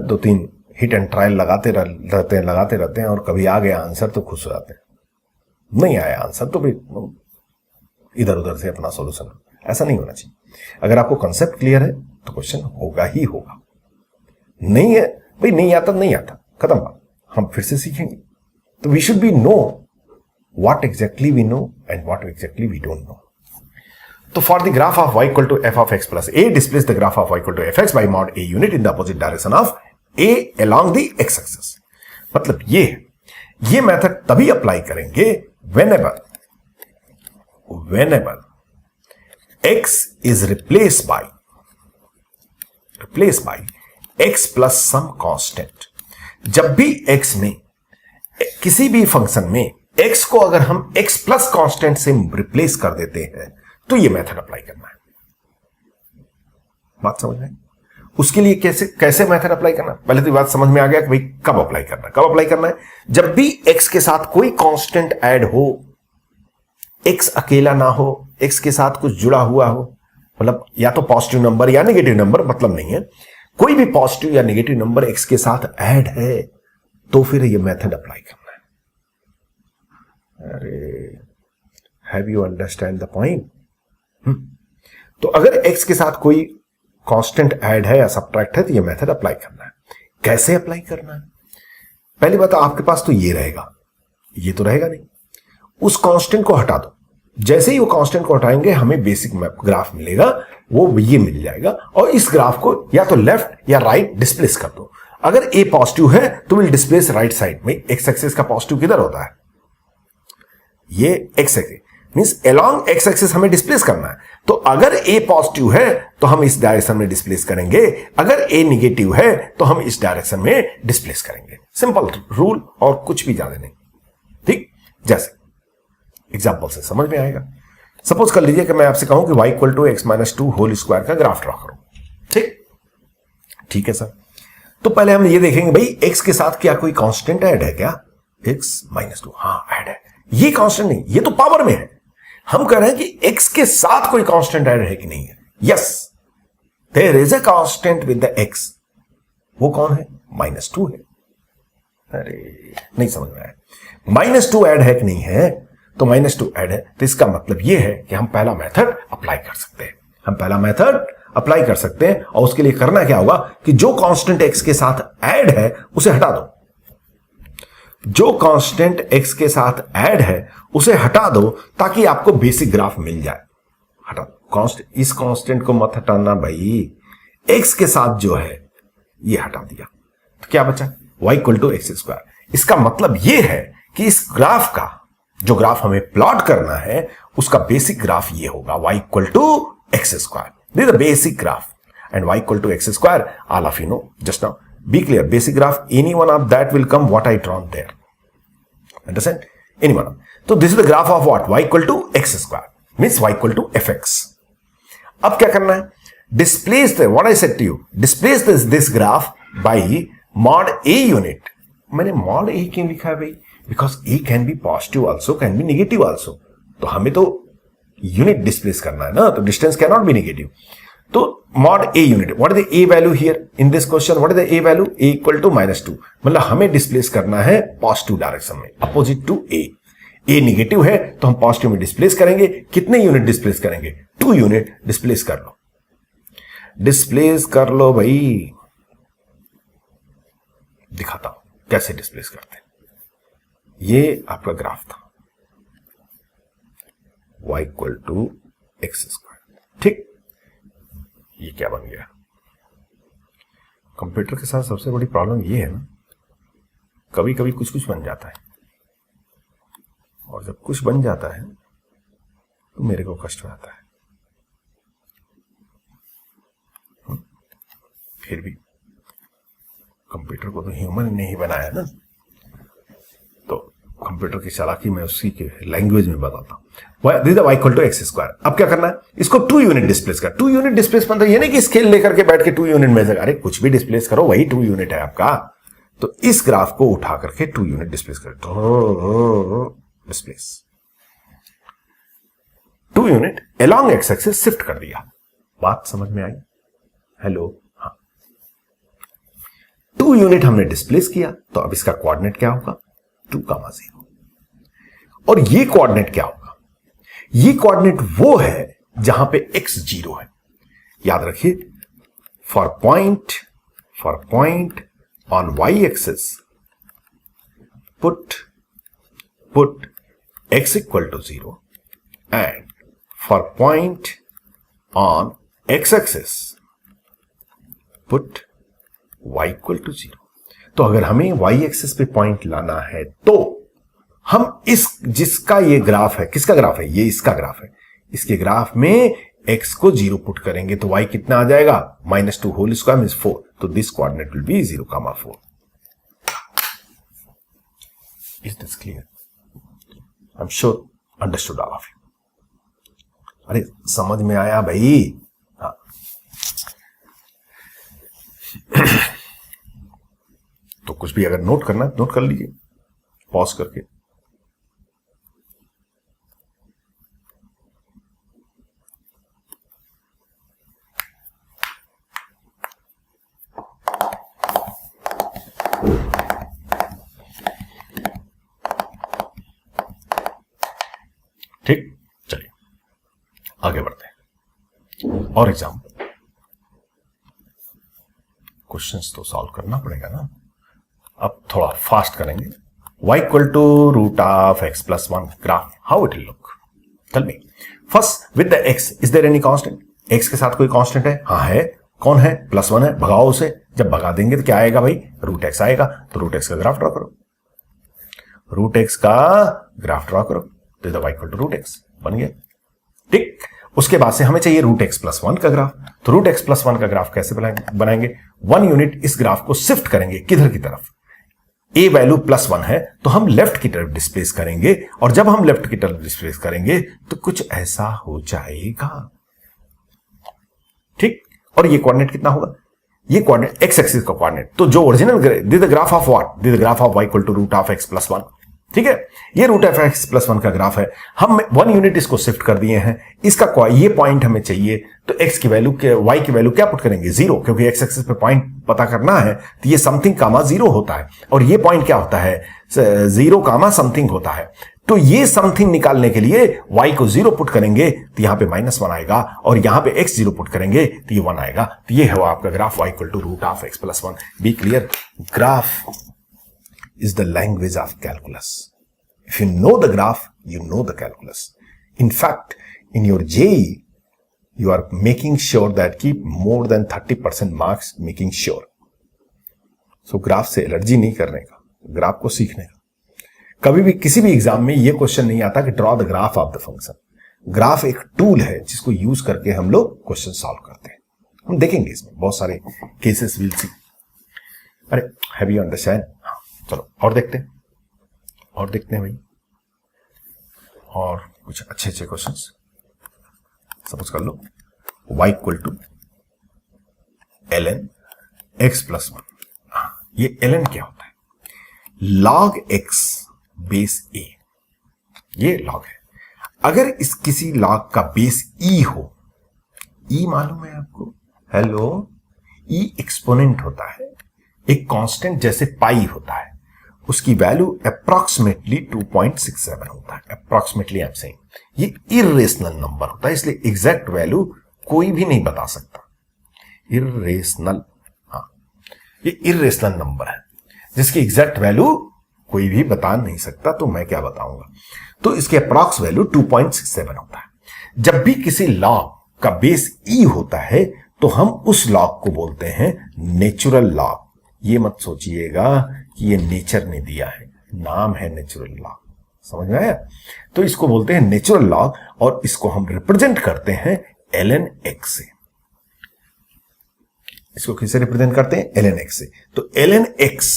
2-3 हिट एंड ट्रायल लगाते रहते हैं और कभी आ गया आंसर तो खुश हो जाते हैं, नहीं आया आंसर तो भी इधर उधर से अपना सॉल्यूशन। ऐसा नहीं होना चाहिए। अगर आपको कंसेप्ट क्लियर है तो क्वेश्चन होगा ही होगा, नहीं है भाई नहीं आता नहीं आता, खत्म बात, हम फिर से सीखेंगे। तो we should be know what exactly we know and what exactly we don't know. So for the graph of y equal to f of x plus a, displace the graph of y equal to fx by mod a unit in the opposite direction of a along the x-axis. मतलब ये method तभी apply करेंगे whenever x is replaced by x plus some constant। जब भी x में किसी भी function में x को अगर हम x प्लस कांस्टेंट से रिप्लेस कर देते हैं तो ये मेथड अप्लाई करना है। बात समझ में? उसके लिए कैसे मेथड अप्लाई करना, पहले तो बात समझ में आ गया कि भाई कब अप्लाई करना है। जब भी x के साथ कोई कांस्टेंट ऐड हो, x अकेला ना हो, x के साथ कुछ जुड़ा हुआ हो, मतलब या तो पॉजिटिव नंबर या नेगेटिव नंबर, मतलब नहीं है, कोई भी पॉजिटिव या नेगेटिव नंबर x के साथ ऐड है तो फिर ये मेथड अप्लाई करना है। अरे have you understand the point? तो अगर x के साथ कोई कांस्टेंट ऐड है या सब्ट्रैक्ट है तो ये मेथड अप्लाई करना है। कैसे अप्लाई करना है? पहली बात, आपके पास तो ये रहेगा, ये तो रहेगा नहीं, उस कांस्टेंट को हटा दो। जैसे ही वो कांस्टेंट को हटाएंगे हमें बेसिक ग्राफ मिलेगा, वो ये मिल जाएगा। और इस ग्राफ को या तो लेफ्ट या राइट डिस्प्लेस कर दो। अगर ए पॉजिटिव है तो विल डिस्प्लेस राइट साइड में। एक्स एक्सिस का पॉजिटिव किधर होता है? ये x axis means along x axis हमें डिस्प्लेस करना है। तो अगर ए पॉजिटिव है तो हम इस डायरेक्शन में डिस्प्लेस करेंगे, अगर ए निगेटिव है तो हम इस डायरेक्शन में डिस्प्लेस करेंगे। सिंपल रूल और कुछ भी ज्यादा नहीं। ठीक, जैसे एग्जांपल से समझ में आएगा। सपोज कर लीजिए कि मैं आपसे कहूं कि y equal to x minus two whole square का ग्राफ ड्रॉ करो। ठीक है सर। तो पहले हम ये देखेंगे भाई x के साथ क्या कोई कांस्टेंट ऐड है क्या? x माइनस टू, हाँ ऐड है। ये कांस्टेंट नहीं, ये तो पावर में है। हम कह रहे हैं कि x के साथ कोई कांस्टेंट ऐड है कि नहीं है? Yes, there is a constant with the x। वो कौन है? माइनस टू है। अरे नहीं समझ में आया। माइनस टू ऐड है कि नहीं है? तो माइनस टू ऐड है, तो इसका मतलब यह है कि हम पहला मेथड अप्लाई कर सकते हैं। हम पहला मेथड अप्लाई कर सकते हैं और उसके लिए करना क्या होगा कि जो कांस्टेंट x के साथ ऐड है उसे हटा दो। जो कांस्टेंट x के साथ ऐड है उसे हटा दो ताकि आपको बेसिक ग्राफ मिल जाए। हटा दो इस कांस्टेंट को मत हटाना भाई, x के साथ जो है ये हटा दिया तो क्या बचा? y equal to x square. इसका मतलब यह है कि इस ग्राफ का जो ग्राफ हमें प्लॉट करना है उसका बेसिक ग्राफ ये होगा y equal to x square. This is the basic graph and y equal to x square. All of you know just now. Be clear. Basic graph, any one of that will come what I drawn there. Understand? Any one. So this is the graph of what? Y equal to x square. Means y equal to fx. अब क्या करना है? Displace the what I said to you. Displace this graph by mod a unit. मैंने mod a क्यों लिखा है भाई? Because a can be positive also, can be negative also. तो हमें तो यूनिट डिस्प्लेस करना है ना, तो distance can not be negative. तो mod A unit, what is the A value here in this question? What is the A value? A equal to minus two. मतलब हमें डिस्प्लेस करना है पॉजिटिव डायरेक्शन में, opposite to A. A negative है तो हम positive में displace करेंगे। कितने यूनिट डिस्प्लेस करेंगे? 2 यूनिट डिस्प्लेस कर लो। डिस्प्लेस कर लो भाई, दिखाता हूं कैसे डिस्प्लेस करते हैं। ये आपका ग्राफ था y equal to x square. ठीक, ये क्या बन गया? कंप्यूटर के साथ सबसे बड़ी प्रॉब्लम ये है ना, कभी कभी कुछ कुछ बन जाता है और जब कुछ बन जाता है तो मेरे को कष्ट आता है। फिर भी कंप्यूटर को तो ह्यूमन ने ही बनाया ना, तो कंप्यूटर की चालाकी में उसी के लैंग्वेज में बताता हूं। This is y equal to x square. अब क्या करना है? इसको 2 यूनिट डिस्प्लेस कर। 2 यूनिट डिस्प्लेस मतलब ये नहीं कि स्केल लेकर के बैठ के 2 यूनिट में, अरे कुछ भी डिस्प्लेस करो, वही 2 यूनिट है आपका। तो इस ग्राफ को उठा करके 2 यूनिट डिस्प्लेस कर, displace 2 unit along x axis shift कर दिया। बात समझ में आई? हेलो, हाँ। 2 यूनिट हमने डिस्प्लेस किया तो अब इसका कोऑर्डिनेट क्या होगा? 2,0। और ये कोऑर्डिनेट क्या होगा? ये कोऑर्डिनेट वो है जहां पे x 0 है। याद रखिए, for point on y axis put x equal to 0 and for point on x axis put y equal to 0। तो अगर हमें y एक्सिस पे पॉइंट लाना है तो हम इस जिसका ये ग्राफ है, किसका ग्राफ है? ये इसका ग्राफ है। इसके ग्राफ में x को 0 पुट करेंगे तो y कितना आ जाएगा? -2 होल स्क्वायर मींस 4। तो this coordinate will B 0,4। Is this clear? I am sure understood all of you. अरे समझ में आया भाई? हाँ। तो कुछ भी अगर नोट करना है नोट कर लीजिए पॉज करके। ठीक, चलिए आगे बढ़ते हैं। और एग्जाम्पल, क्वेश्चंस तो सॉल्व करना पड़ेगा ना। अब थोड़ा फास्ट करेंगे। y equal to root of x plus 1 graph, how it will look? Tell me. First with the x, is there any constant? x के साथ कोई कांस्टेंट है? हाँ है। कौन है? +1 है। भगाओ उसे, जब भगा देंगे तो क्या आएगा भाई, रूट एक्स आएगा। तो रूट एक्स का ग्राफ ड्रॉ करो, रूट एक्स का ग्राफ ड्रॉ करो, तो y equal to root x बन गया। ठीक, उसके बाद से हमें चाहिए रूट एक्स प्लस 1 का ग्राफ। तो रूट एक्स प्लस 1 का ग्राफ कैसे बनाएंगे, 1 यूनिट इस ग्राफ को शिफ्ट करेंगे किधर की तरफ, ए वैल्यू +1 है तो हम लेफ्ट की तरफ डिस्प्लेस करेंगे, और जब हम लेफ्ट की तरफ डिस्प्लेस करेंगे तो कुछ ऐसा हो जाएगा। ठीक, और ये कोऑर्डिनेट कितना होगा, ये कोऑर्डिनेट एक्स एक्सिस का कोऑर्डिनेट, तो जो original this the graph of what, this the graph of y equal to root of x plus 1। ठीक है, ये रूट ऑफ एक्स प्लस 1 का ग्राफ है, हम 1 यूनिट इसको शिफ्ट कर दिए हैं, इसका ये पॉइंट हमें चाहिए, तो x की वैल्यू के y की वैल्यू क्या पुट करेंगे, 0, क्योंकि x एक्सिस पे पॉइंट पता करना है, तो ये समथिंग कामा 0 होता है, और ये पॉइंट क्या होता है, 0 कामा समथिंग होता है। तो ये समथिंग निकालने के लिए y को 0 पुट करेंगे तो यहां पे -1 आएगा, और यहां पे x 0 पुट करेंगे तो ये 1 आएगा। तो ये है आपका graph y equal to root of x plus 1। Be clear, graph is the language of calculus. If you know the graph, you know the calculus. In fact, in your JEE, you are making sure that keep more than 30% marks, making sure. So graph से allergy नहीं करने का, graph को सीखने का। कभी भी किसी भी एग्जाम में ये क्वेश्चन नहीं आता कि draw the graph of the function. Graph एक टूल है जिसको यूज करके हम लोग क्वेश्चन सॉल्व करते हैं। हम देखेंगे इसमें बहुत सारे केसेस, विल सी। अरे हैव यू अंडरस्टैंड? चलो और देखते हैं, भाई, और कुछ अच्छे क्वेश्चंस। सपोज कर लो y equal to ln x plus 1। ये ln क्या होता है, log x बेस a, ये log है। अगर इस किसी log का बेस e हो, e मालूम है आपको, हेलो, e एक्सपोनेंट होता है, एक कांस्टेंट जैसे पाई होता है, उसकी वैल्यू अप्रॉक्सीमेटली 2.67 होता है। अप्रॉक्सीमेटली आई एम सेइंग, ये इर्रेशनल नंबर होता है, इसलिए एग्जैक्ट वैल्यू कोई भी नहीं बता सकता। इर्रेशनल, हाँ, ये इर्रेशनल नंबर है जिसकी एग्जैक्ट वैल्यू कोई भी बता नहीं सकता, तो मैं क्या बताऊंगा। तो इसके अप्रॉक्स वैल्यू 2.67 होता है। जब भी किसी लॉग का बेस ई होता है तो हम उस लॉग को बोलते हैं नेचुरल लॉग। ये मत सोचिएगा कि ये नेचर ने दिया है, नाम है नेचुरल लॉग, समझ में आया? तो इसको बोलते हैं नेचुरल लॉग, और इसको हम रिप्रेजेंट करते हैं ln x से। इसको किससे रिप्रेजेंट करते हैं, ln x से। तो ln x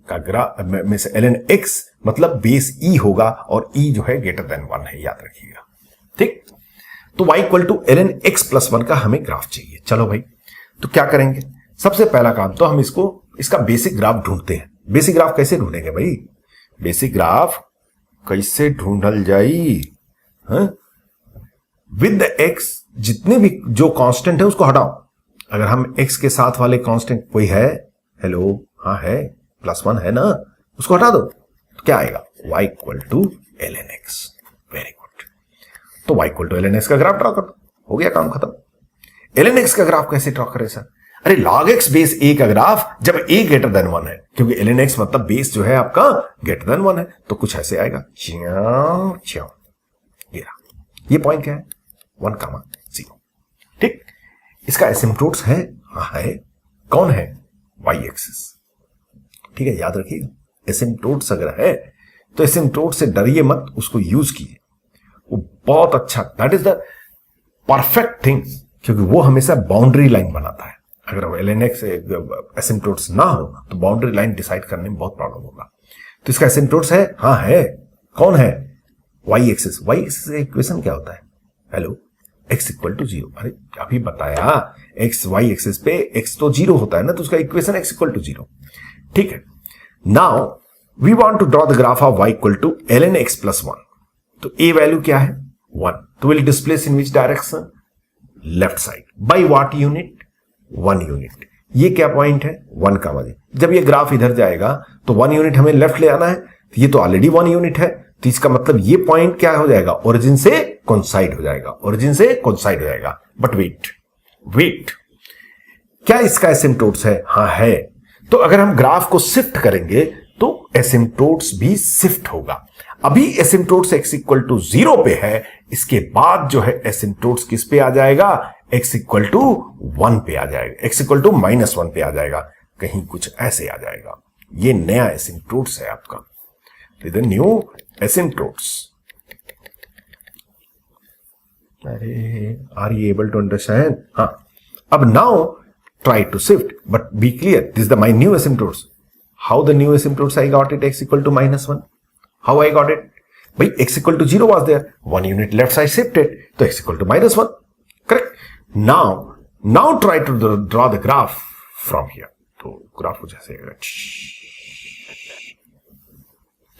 का ग्राफ में से ln x मतलब बेस e होगा, और e जो है ग्रेटर देन 1 है, याद रखिएगा। ठीक, तो y equal to ln x plus 1 का हमें ग्राफ चाहिए। चलो भाई, तो क्या करेंगे, सबसे पहला काम तो हम इसका बेसिक ग्राफ ढूंढते हैं। बेसिक ग्राफ कैसे ढूंढेंगे भाई, बेसिक ग्राफ कैसे ढूंढल जाई, विद द x, जितने भी जो कांस्टेंट है उसको हटाओ। अगर हम x के साथ वाले कांस्टेंट कोई है, हेलो, हाँ है, +1 है ना, उसको हटा दो, तो क्या आएगा, y equal to ln x। Very good, तो y equal to ln x का ग्राफ ड्रॉ कर दो, हो गया काम खत्म। ln x का ग्राफ कैसे ड्रॉ करें सर, अरे log x बेस a का ग्राफ जब a ग्रेटर देन 1 है, क्योंकि ln x मतलब बेस जो है आपका ग्रेटर देन 1 है, तो कुछ ऐसे आएगा, ये पॉइंट क्या है, 1,0। ठीक, इसका एसिम्प्टोट्स है, हाँ है, कौन है, y एक्सिस। ठीक है, याद रखिए, एसिम्प्टोट्स अगर है तो एसिम्प्टोट से डरिए मत, उसको यूज कीजिए, वो बहुत अच्छा, that is the perfect thing, क्योंकि वो हमेशा बाउंड्री लाइन बनाता है। अगर ln x एसिम्प्टोट्स ना हो तो बाउंड्री लाइन डिसाइड करने में बहुत प्रॉब्लम होगा। तो इसका एसिम्प्टोट्स है, हाँ है, कौन है, y axis. y axis equation क्या होता है, हेलो, x इक्वल टू 0। अरे अभी बताया, x y एक्सिस पे x तो 0 होता है ना, तो उसका इक्वेशन x इक्वल टू 0। ठीक है, now we want to draw the graph of y equal to ln x plus 1। तो a वैल्यू क्या है, 1, तो will displace in which direction, left side, by what unit, 1 unit. ये क्या point है, 1 का वजह। जब ये ग्राफ इधर जाएगा तो 1 यूनिट हमें लेफ्ट ले आना है, तो ये तो ऑलरेडी 1 यूनिट है, तो इसका मतलब ये पॉइंट क्या हो जाएगा, ओरिजिन से कोइंसाइड हो जाएगा, ओरिजिन से कोइंसाइड हो जाएगा। बट वेट, क्या इसका एसिम्प्टोट्स है, हाँ है। तो अगर हम ग्राफ को शिफ्ट करेंगे तो एसिम्प्टोट्स भी शिफ्ट होगा। अभी एसिम्प्टोट्स x इक्वल टू 0 पे है, इसके बाद जो है एसिम्प्टोट्स किस पे आ जाएगा, x इक्वल टू 1 पे आ जाएगा, x इक्वल टू -1 पे आ जाएगा, कहीं कुछ ऐसे आ जाएगा। ये नया एसिम्प्टोट्स है आपका, द न्यू एसिम्प्टोट्स। अरे are you able to understand? हाँ, अब now try to shift, but be clear, this is my new asymptotes. How the new asymptotes I got it, x equal to -1. How I got it? By x equal to 0 was there, 1 unit left side shifted, so x equal to -1. Correct? Now try to draw the graph from here. तो graph कुछ ऐसे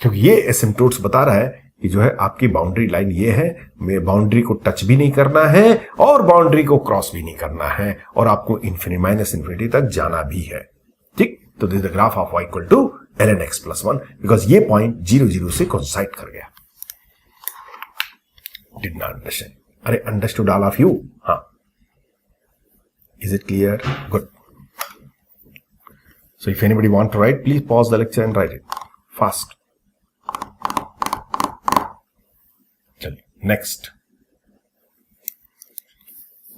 क्योंकि ये asymptotes बता रहा है कि जो है आपकी बाउंड्री लाइन ये है, मैं बाउंड्री को टच भी नहीं करना है और बाउंड्री को क्रॉस भी नहीं करना है, और आपको माइनस इन्फिनिटी तक जाना भी है। ठीक, तो this the graph of y equal to ln x plus 1, because ये पॉइंट 0 0 से कोइंसाइड कर गया। Did not understand? अरे अंडरस्टूड ऑल ऑफ यू? हाँ, is it clear? Good. So if anybody want to write, please pause the lecture and write it fast. Next,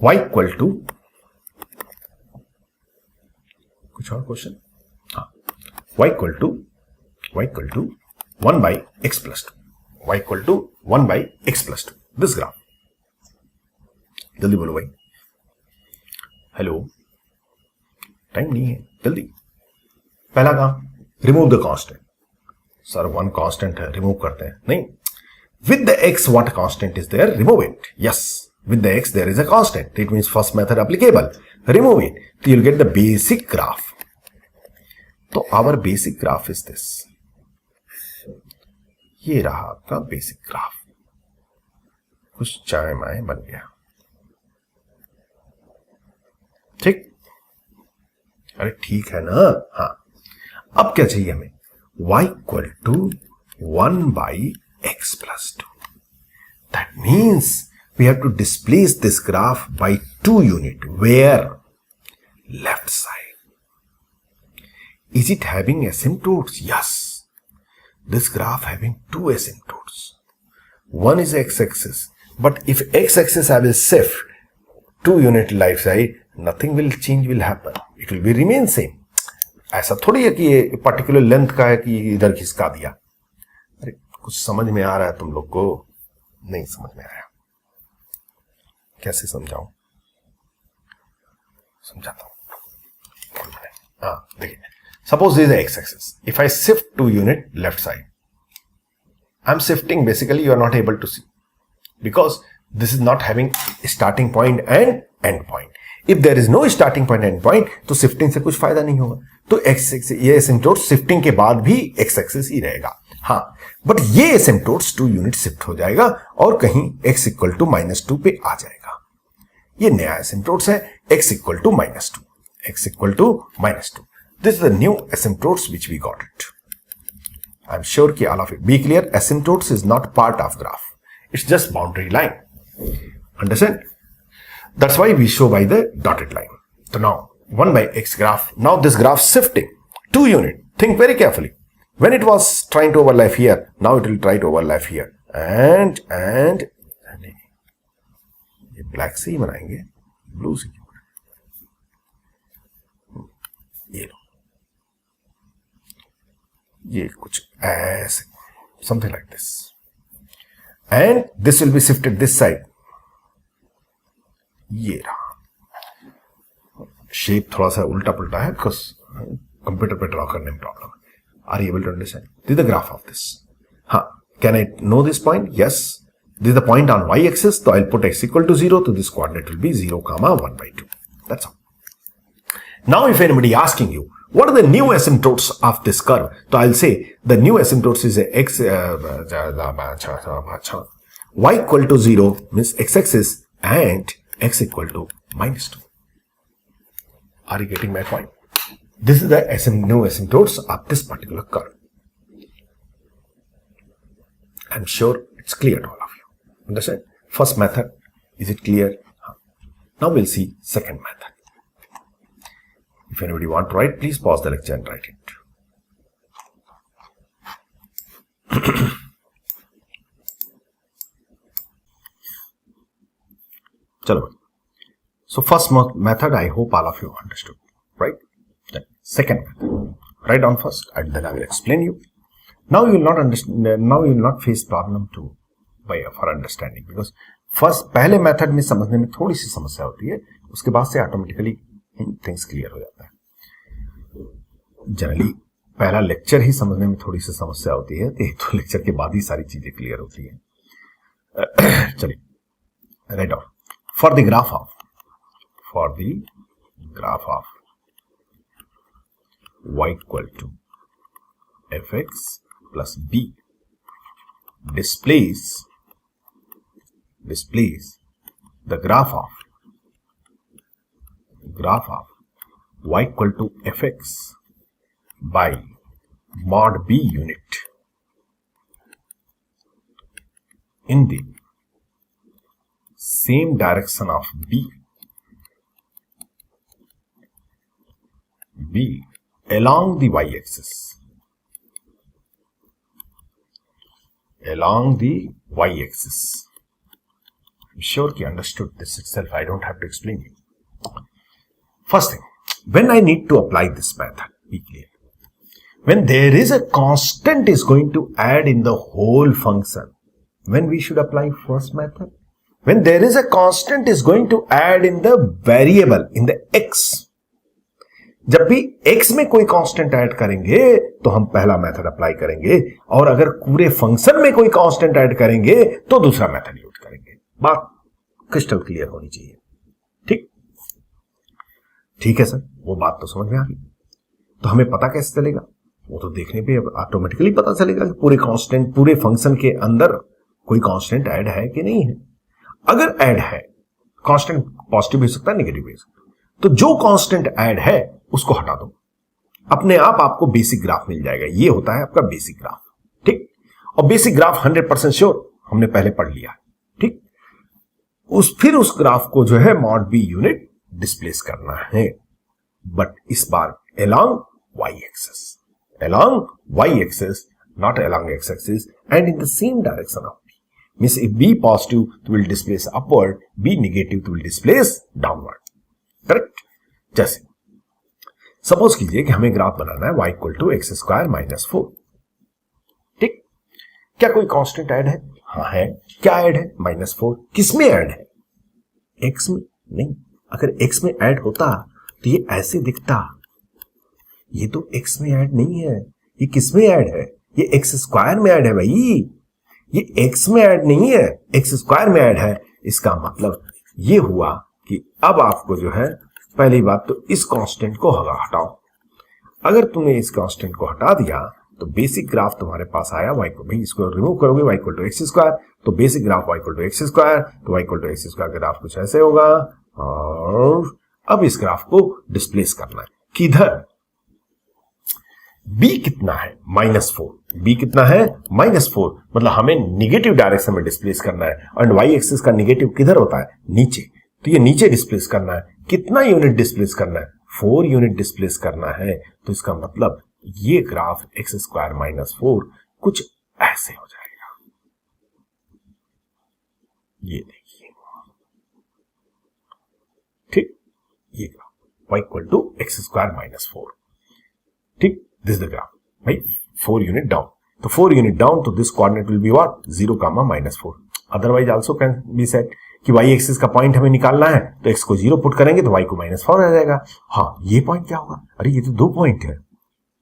y equal to, कुछ और question? हाँ, y equal to 1 by x plus 2, y equal to 1 by x plus 2, this graph. जल्दी बोलो भाई, hello, time नहीं है, जल्दी। पहला काम, remove the constant. Sir 1 constant है, रिमूव करते हैं? नहीं, with the x what constant is there, remove it. Yes, with the x there is a constant, it means first method applicable, remove it, so you'll get the basic graph. तो our basic graph is this, ये रहा आपका basic graph, कुछ चाय माए बन गया। ठीक, अरे ठीक है ना? हाँ, अब क्या चाहिए हमें? y equal to 1 by x plus 2. That means we have to displace this graph by 2 unit. Where? Left side. Is it having asymptotes? Yes. This graph having 2 asymptotes. One is x-axis, but if x-axis I will shift 2 unit left side, nothing will change will happen. It will be remain same. ऐसा थोड़ी है कि ये particular length का है कि इधर खिसका दिया। कुछ समझ में आ रहा है तुम लोग को? नहीं समझ में आया, कैसे समझाऊं? समझाता हूं। हाँ देखिए, suppose this x axis, if I shift 2 unit left side, I am shifting, basically you are not able to see because this is not having starting point and end point. If there is no starting point end point, तो shifting से कुछ फायदा नहीं होगा। तो x axis, ये asymptote shifting के बाद भी एक्स एक्सिस ही रहेगा। हाँ, बट ये एसिम्प्टोट्स 2 यूनिट शिफ्ट हो जाएगा और कहीं x इक्वल टू -2 पे आ जाएगा। ये नया एसिम्प्टोट्स है, x equal to -2, x equal to -2। This is the new asymptotes which we got it. I am sure कि all of it be clear. Asymptotes is not part of graph, it's just boundary line. Understand? That's why we show by the dotted line. तो now 1 by x graph, now this graph shifting 2 unit. Think very carefully. When it was trying to overlap here, now it will try to overlap here, and ये black से ही बनाएंगे, blue से क्यों? ये लो, ये कुछ ऐसे, something like this, and this will be shifted this side. ये रहा, शेप थोड़ा सा उल्टा पुल्टा है बिकॉज कंप्यूटर पे ड्रॉ करने में प्रॉब्लम है। Are you able to understand? This the graph of this. हाँ, can I know this point? Yes, this the point on Y axis, तो I put x equal to 0, तो this coordinate will be 0, 1/2. That's all. Now if anybody asking you what are the new asymptotes of this curve, so I'll say the new asymptotes is x y equal to 0 means x-axis and x equal to -2. Are you getting my point? This is the new asymptotes of this particular curve. I'm sure it's clear to all of you. Understand? First method, is it clear? Now we'll see second method. If anybody want to write, please pause the lecture and write it. चलो भाई, so first method I hope all of you understood, right? Then second method, write down first and then I will explain you. Now you will not understand, now you will not face problem to for understanding, because first पहले method में समझने में थोड़ी सी समस्या होती है, उसके बाद से ऑटोमेटिकली थिंग्स क्लियर हो जाता है. जनरली पहला लेक्चर ही समझने में थोड़ी सी समस्या होती है, तो लेक्चर के बाद ही सारी चीजें क्लियर होती है. चलिए, write down for the graph of y equal to fx plus b displays the graph of y equal to fx by mod b unit in the same direction of b along the y-axis. I'm sure you understood this itself. I don't have to explain you. First thing, when I need to apply this method, be clear. When there is a constant is going to add in the whole function, when we should apply first method? When there is a constant is going to add in the variable, in the x. जब भी x में कोई constant add करेंगे तो हम पहला method apply करेंगे, और अगर पूरे फंक्शन में कोई कांस्टेंट ऐड करेंगे तो दूसरा मेथड यूज करेंगे. बात क्रिस्टल क्लियर होनी चाहिए. ठीक है सर, वो बात तो समझ में आ गई. तो हमें पता कैसे चलेगा? वो तो देखने पे ऑटोमेटिकली पता चलेगा कि पूरे कांस्टेंट, पूरे फंक्शन के अंदर कोई कांस्टेंट ऐड है कि नहीं है. अगर ऐड है, कांस्टेंट पॉजिटिव भी हो सकता है, नेगेटिव भी हो सकता है, तो जो कांस्टेंट ऐड है उसको हटा दो, अपने आप आपको बेसिक ग्राफ मिल जाएगा. ये होता है आपका बेसिक ग्राफ. ठीक, और बेसिक ग्राफ 100% श्योर हमने पहले पढ़ लिया. ठीक, फिर उस ग्राफ को जो है मॉड बी यूनिट डिस्प्लेस करना है, बट इस बार along y axis, not along x axis, and in the same direction of b. Means if b positive तो will displace upward, b negative तो will displace downward. करेक्ट? जैसे suppose कीजिए कि हमें graph बनाना है y equal to x square minus 4. ठीक, क्या कोई कांस्टेंट ऐड है? हाँ है. क्या ऐड है? -4. किसमें ऐड है? x में नहीं. अगर x में ऐड होता तो ये ऐसे दिखता. ये तो x में ऐड नहीं है. ये किस में ऐड है? ये एक्स स्क्वायर में ऐड है भाई. ये x में ऐड नहीं है, एक्स स्क्वायर में ऐड है. इसका मतलब ये हुआ कि अब आपको जो है, पहली बात तो इस कांस्टेंट को हटाओ. अगर तुमने इस कांस्टेंट को हटा दिया तो बेसिक ग्राफ तुम्हारे पास आया y को, भाई इसको रिमूव करोगे y equal to x square, तो basic graph y equal to x square, तो y equal to x square graph कुछ ऐसे होगा. और अब इस ग्राफ को डिस्प्लेस करना है. किधर? b कितना है? -4. b कितना है? -4. मतलब हमें निगेटिव डायरेक्शन में डिस्प्लेस करना है, और y एक्सिस का निगेटिव किधर होता है? नीचे. तो ये नीचे डिस्प्लेस करना है. कितना यूनिट डिस्प्लेस करना है? 4 यूनिट डिस्प्लेस करना है. तो इसका मतलब ये ग्राफ एक्स स्क्वायर -4 कुछ ऐसे हो जाएगा. ये देखिए, ठीक, ये graph y equal to x square -4. ठीक, दिस द ग्राफ भाई. 4 यूनिट डाउन, तो 4 यूनिट डाउन, तो this coordinate will be what? 0, -4. Otherwise also can be said कि y एक्सिस का पॉइंट हमें निकालना है, तो x को 0 पुट करेंगे तो y को -4 आ जाएगा. हाँ, ये पॉइंट क्या होगा? अरे ये तो 2 पॉइंट है.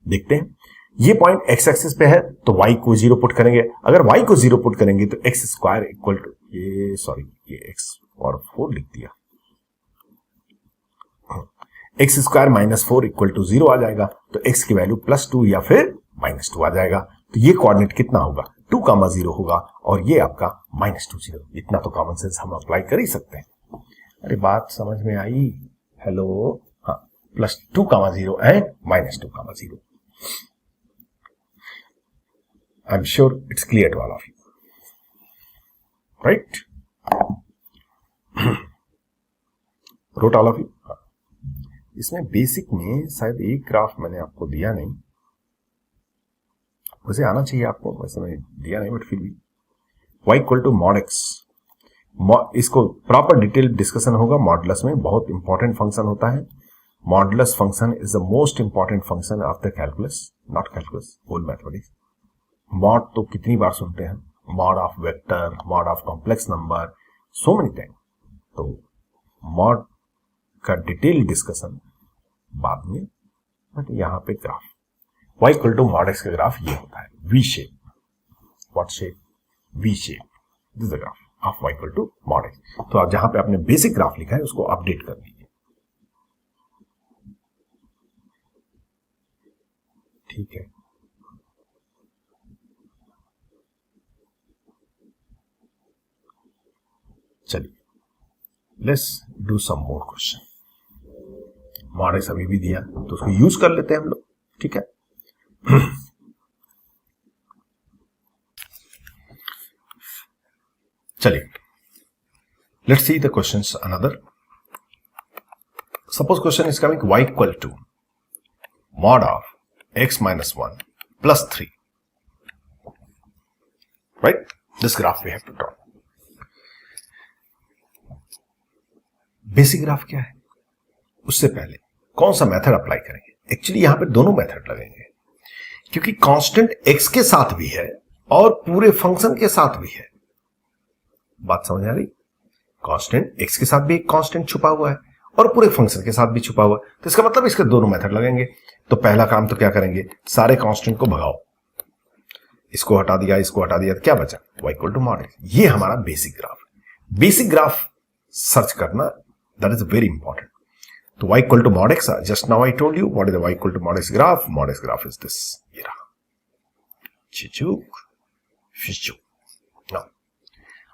देखते हैं. ये पॉइंट x एक्सिस पे है तो y को 0 पुट करेंगे. अगर y को 0 पुट करेंगे तो एक्स स्क्वायर इक्वल टू ये x और 4 लिख दिया. एक्स स्क्वायर -4 इक्वल टू 0 आ जाएगा. तो x की वैल्यू +2 या फिर -2 आ जाएगा. तो ये कोऑर्डिनेट कितना होगा? 2,0 होगा, और ये आपका -2,0. इतना तो कॉमन सेंस हम अप्लाई कर ही सकते हैं. अरे बात समझ में आई? हेलो, हाँ, +2,0 and -2,0. I am sure it's clear to all of you, right? Wrote all of you. इसमें बेसिक में शायद एक ग्राफ मैंने आपको दिया नहीं, वैसे आना चाहिए आपको, वैसे मैंने दिया नहीं, बट फिर भी y equal to mod x. इसको प्रॉपर डिटेल डिस्कशन होगा मॉडुलस में, बहुत इंपॉर्टेंट फंक्शन होता है। Modulus function is the most important function of the calculus, not calculus, whole mathematics. Mod तो कितनी बार सुनते हैं, mod of vector, mod of complex number, so many time. तो मॉड का डिटेल डिस्कशन बाद में, बट यहां पे graph y equal to mod x का ग्राफ ये होता है V shape. What shape? V shape. This is the graph of y equal to mod x. तो आप जहां पे आपने बेसिक ग्राफ लिखा है उसको अपडेट कर लीजिए, ठीक है। चलिए let's do some more question. Mod x अभी भी दिया तो उसको यूज कर लेते हैं हम लोग, ठीक है। चलिए let's see the questions another. Suppose question is coming y equal to mod of x minus 1 plus 3, right? This graph we have to draw. Basic graph क्या है, उससे पहले कौन सा मेथड अप्लाई करेंगे? एक्चुअली यहां पे दोनों मेथड लगेंगे, क्योंकि कांस्टेंट x के साथ भी है और पूरे फंक्शन के साथ भी है। बात समझ आ रही? कांस्टेंट x के साथ भी एक कांस्टेंट छुपा हुआ है और पूरे फंक्शन के साथ भी छुपा हुआ है, तो इसका मतलब इसके दोनों मेथड लगेंगे। तो पहला काम तो क्या करेंगे, सारे कांस्टेंट को भगाओ, इसको हटा दिया, इसको हटा दिया, तो क्या बचा? y equal to mod X. ये हमारा बेसिक ग्राफ है। बेसिक ग्राफ सर्च करना, दैट इज वेरी इंपॉर्टेंट। तो y equal to mod X, just now I told you what is the y equal to mod X graph. Mod X graph is this, ये रहा, चिचुक फिचुक। Now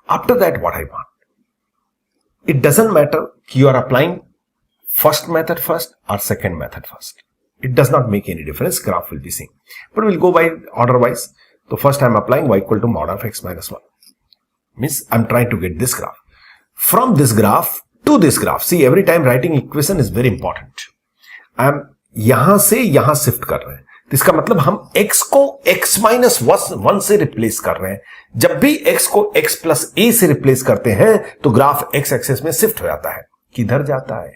after that what I want, it doesn't matter कि you are applying first method first or second method first. It does not make any difference. Graph will be same, but we'll go by order wise. So first I'm applying y equal to mod of x minus 1. Means I'm trying to get this graph. From this graph to this graph. See, every time writing equation is very important. I'm यहां से यहां shift कर रहे हैं, तो इसका मतलब हम x को x माइनस 1 से रिप्लेस कर रहे हैं। जब भी x को x प्लस a से रिप्लेस करते हैं तो ग्राफ x एक्सिस में शिफ्ट हो जाता है। किधर जाता है?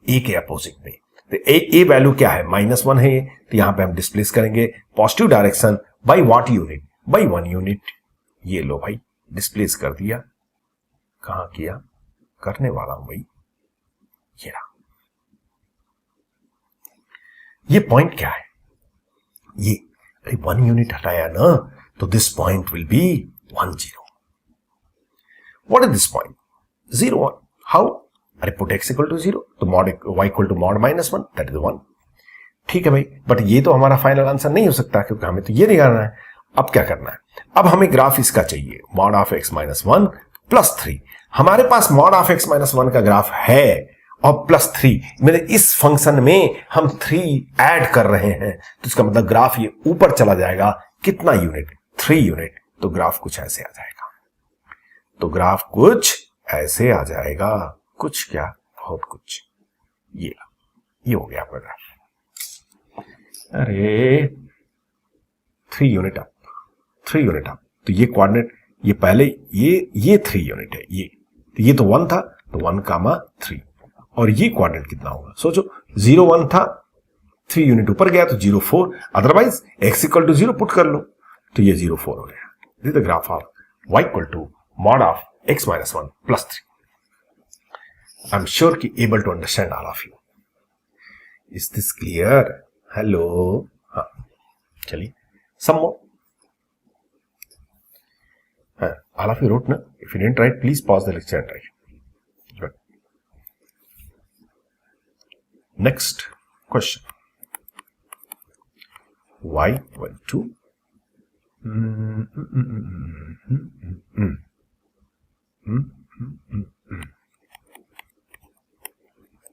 a के अपोजिट में। तो a वैल्यू क्या है? -1 है, तो यहां पे हम डिस्प्लेस करेंगे positive direction by what unit? By 1 unit. ये लो भाई, डिस्प्लेस कर दिया। कहां किया? करने वाला हूं भाई, ये रहा। ये पॉइंट क्या है? ये 1 यूनिट हटाया ना, तो this point will be 1 0। What is this point? 0 1। How? अरे पुट x इक्वल टू 0, तो mod y equal to mod -1, that is 1। ठीक है भाई, बट ये तो हमारा फाइनल आंसर नहीं हो सकता, क्योंकि हमें तो ये निकालना है। अब क्या करना है? अब हमें ग्राफ इसका चाहिए, मॉड ऑफ x -1 प्लस 3। हमारे पास मॉड ऑफ x -1 का ग्राफ है और +3, मेरे इस फंक्शन में हम 3 ऐड कर रहे हैं, तो इसका मतलब ग्राफ ये ऊपर चला जाएगा। कितना यूनिट? 3 यूनिट। तो ग्राफ कुछ ऐसे आ जाएगा। तो ग्राफ कुछ ऐसे आ जाएगा। कुछ क्या? बहुत कुछ। ये हो गया आपका ग्राफ। अरे 3 यूनिट अप, 3 यूनिट अप। तो ये कोऑर्डिनेट, ये पहले ये 3 यूनिट है, ये तो 1 था, तो 1 कामा 3। और ये क्वाड्रेंट कितना होगा? सोचो, 0 1 था, 3 यूनिट ऊपर गया तो 0 4। Otherwise x equal to 0 put कर लो, तो ये 0 4 हो गया। This is the graph of y equal to mod of x minus 1 plus 3। I am sure कि able to understand all of you. Is this clear? Hello? हाँ, चलिए some more. All of you wrote ना? If you didn't write, please pause the lecture and write. Next question. Y equal to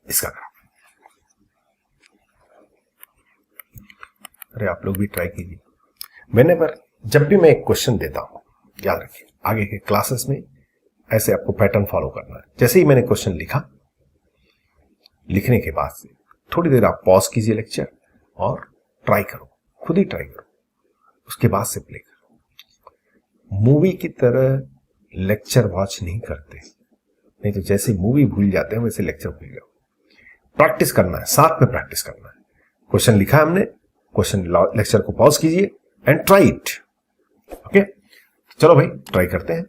इसका graph. अरे आप लोग भी try कीजिए। मैंने पर जब भी मैं एक क्वेश्चन देता हूं, याद रखिए आगे के क्लासेस में ऐसे आपको पैटर्न फॉलो करना है। जैसे ही मैंने क्वेश्चन लिखा, लिखने के बाद से थोड़ी देर आप पॉज कीजिए लेक्चर और ट्राई करो, खुद ही ट्राई करो, उसके बाद से प्ले करो। मूवी की तरह लेक्चर वॉच नहीं करते, नहीं तो जैसे मूवी भूल जाते हैं वैसे लेक्चर भूल जाओ। प्रैक्टिस करना है, साथ में प्रैक्टिस करना है। क्वेश्चन लिखा है हमने, क्वेश्चन लेक्चर को पॉज कीजिए एंड ट्राई इट। ओके, चलो भाई ट्राई करते हैं।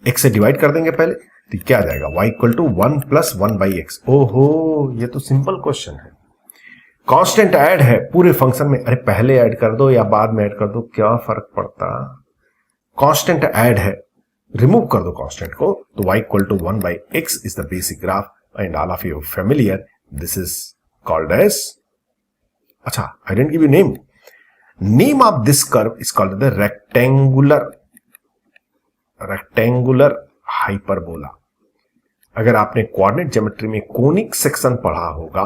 एक्स से डिवाइड कर देंगे पहले, तो क्या आ जाएगा, y equal to 1 plus 1 by x. ओहो, ये तो सिंपल क्वेश्चन है। कांस्टेंट ऐड है पूरे फंक्शन में, अरे पहले ऐड कर दो या बाद में ऐड कर दो, क्या फर्क पड़ता। कांस्टेंट ऐड है, रिमूव कर दो कांस्टेंट को, तो y equal to 1 by X is the basic graph and all of you familiar, this is called as, अच्छा I didn't give you name, name of this curve is called the rectangular hyperbola. अगर आपने coordinate geometry में conic section पढ़ा होगा,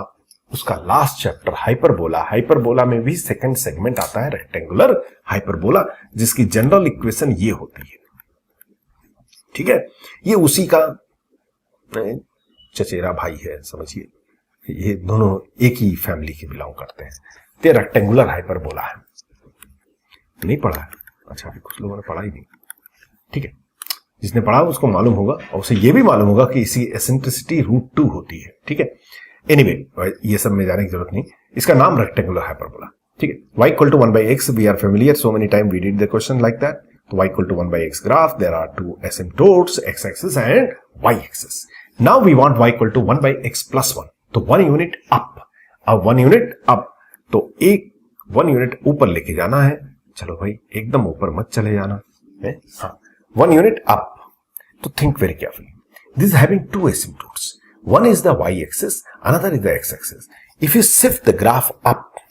उसका last chapter hyperbola, hyperbola में भी second segment आता है रेक्टेंगुलर हाइपरबोला, जिसकी जनरल इक्वेशन ये होती है। ठीक है, ये उसी का चचेरा भाई है, समझिए, ये दोनों एक ही फैमिली के बिलोंग करते हैं। तो रेक्टेंगुलर हाइपरबोला है, नहीं पढ़ा है, अच्छा अभी कुछ लोगों ने पढ़ा ही नहीं। ठीक है, जिसने पढ़ा उसको मालूम होगा, और उसे ये भी मालूम होगा कि इसकी एसेंट्रिसिटी √2 होती है। ठीक है, एनीवे ये सब में जाने की जरूरत नहीं, इसका नाम रेक्टेंगुलर हाइपरबोला। ठीक है, y equal to 1 by x, we are familiar, so many time we did the question like that. तो y equal to 1 by x graph, there are two asymptotes, x axis and y axis. Now we want y equal to 1 by x plus 1, तो 1 unit up. अब 1 unit up, तो एक 1 unit ऊपर लेके जाना है। चलो भाई एकदम ऊपर मत चले जाना है, हाँ 1 unit up. So think very carefully. This is having two asymptotes. One is the y-axis, another is the x-axis. If you shift the graph up,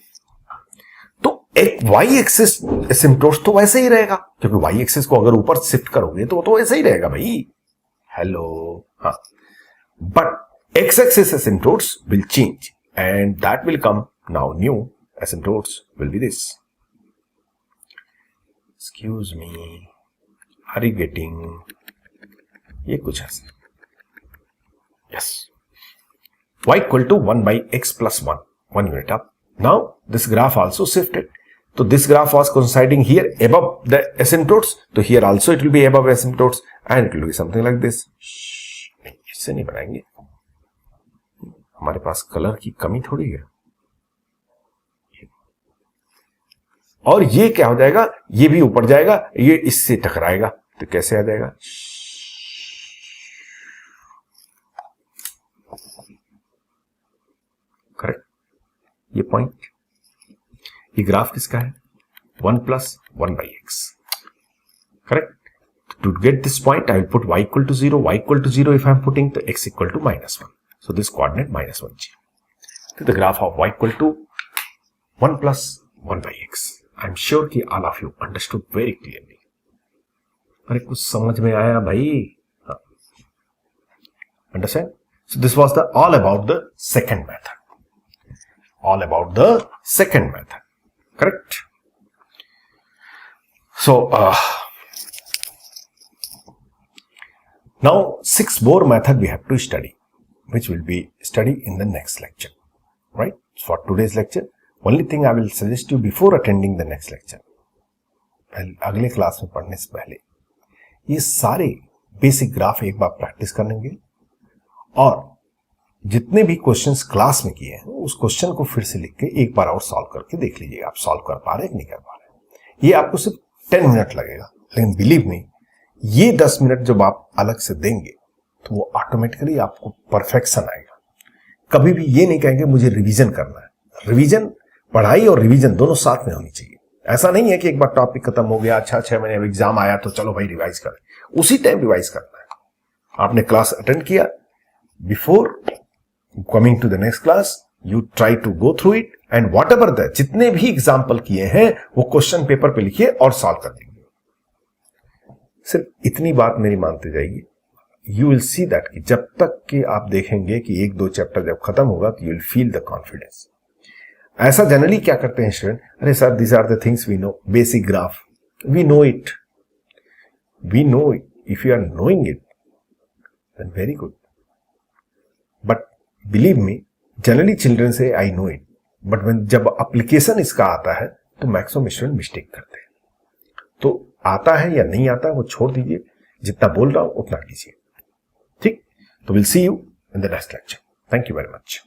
तो एक y-axis asymptotes तो वैसे ही रहेगा, क्योंकि y-axis को अगर ऊपर शिफ्ट करोगे तो वो तो वैसे ही रहेगा भाई। हेलो, हाँ, but x-axis asymptotes will change, and that will come now. New asymptotes will be this. Excuse me. Are you getting? ये कुछ ऐसे, yes. Y equal to 1 by x plus 1, 1 unit up. Now this graph also shifted. So this graph was coinciding here above the asymptotes. So here also it will be above asymptotes, and it will be something like this. नहीं, इससे नहीं बनाएंगे, हमारे पास colour की कमी थोड़ी है। और ये क्या हो जाएगा, ये भी ऊपर जाएगा, ये इससे टकराएगा, तो कैसे आ जाएगा, करेक्ट। ये पॉइंट, ये ग्राफ किसका है, 1 plus 1 by X, correct. To get this point I will put y equal to 0, y equal to 0 if I am putting, तो x equal to -1, so this coordinate -1 तो the graph of y equal to 1 plus 1 by X. I am sure कि all of you understood very clearly. अरे कुछ समझ में आया भाई, हाँ, understand. So this was the all about the second method, all about the second method, correct? So now 6 more method we have to study, which will be studied in the next lecture, right? For today's lecture, only thing I will suggest you before attending the next lecture, अगले class में पढ़ने से पहले ये सारे basic graph एक बार practice कर लेंगे, और जितने भी क्वेश्चंस क्लास में किए हैं उस क्वेश्चन को फिर से लिख के एक बार और सॉल्व करके देख लीजिएगा, आप सॉल्व कर पा रहे हैं कि नहीं कर पा रहे। ये आपको सिर्फ 10 मिनट लगेगा, लेकिन बिलीव मी, ये 10 मिनट जब आप अलग से देंगे तो वो ऑटोमेटिकली आपको परफेक्शन आएगा। कभी भी ये नहीं कहेंगे मुझे रिवीजन करना है। रिवीजन, पढ़ाई और रिवीजन दोनों साथ में होनी चाहिए। ऐसा नहीं है कि एक बार टॉपिक खत्म हो गया, अच्छा 6 महीने एग्जाम आया तो चलो भाई रिवाइज करें, उसी टाइम रिवाइज करना है। आपने क्लास अटेंड किया, before coming to the next class you try to go through it and whatever the जितने भी एग्जाम्पल किए हैं वो क्वेश्चन पेपर पे लिखिए और सॉल्व कर दीजिए। सिर्फ इतनी बात मेरी मानते जाइए, यू विल सी दैट कि जब तक कि आप देखेंगे कि 1-2 चैप्टर जब खत्म होगा तो you will feel the confidence. ऐसा जनरली क्या करते हैं स्टूडेंट, अरे sir this are the things we know, basic graph we know it, if you are knowing it then very good, but believe me generally children say I know it, but जब application इसका आता है तो maximum student mistake करते हैं। तो आता है या नहीं आता वो छोड़ दीजिए, जितना बोल रहा हूं उतना कीजिए, ठीक। तो will see you in the next lecture. Thank you very much.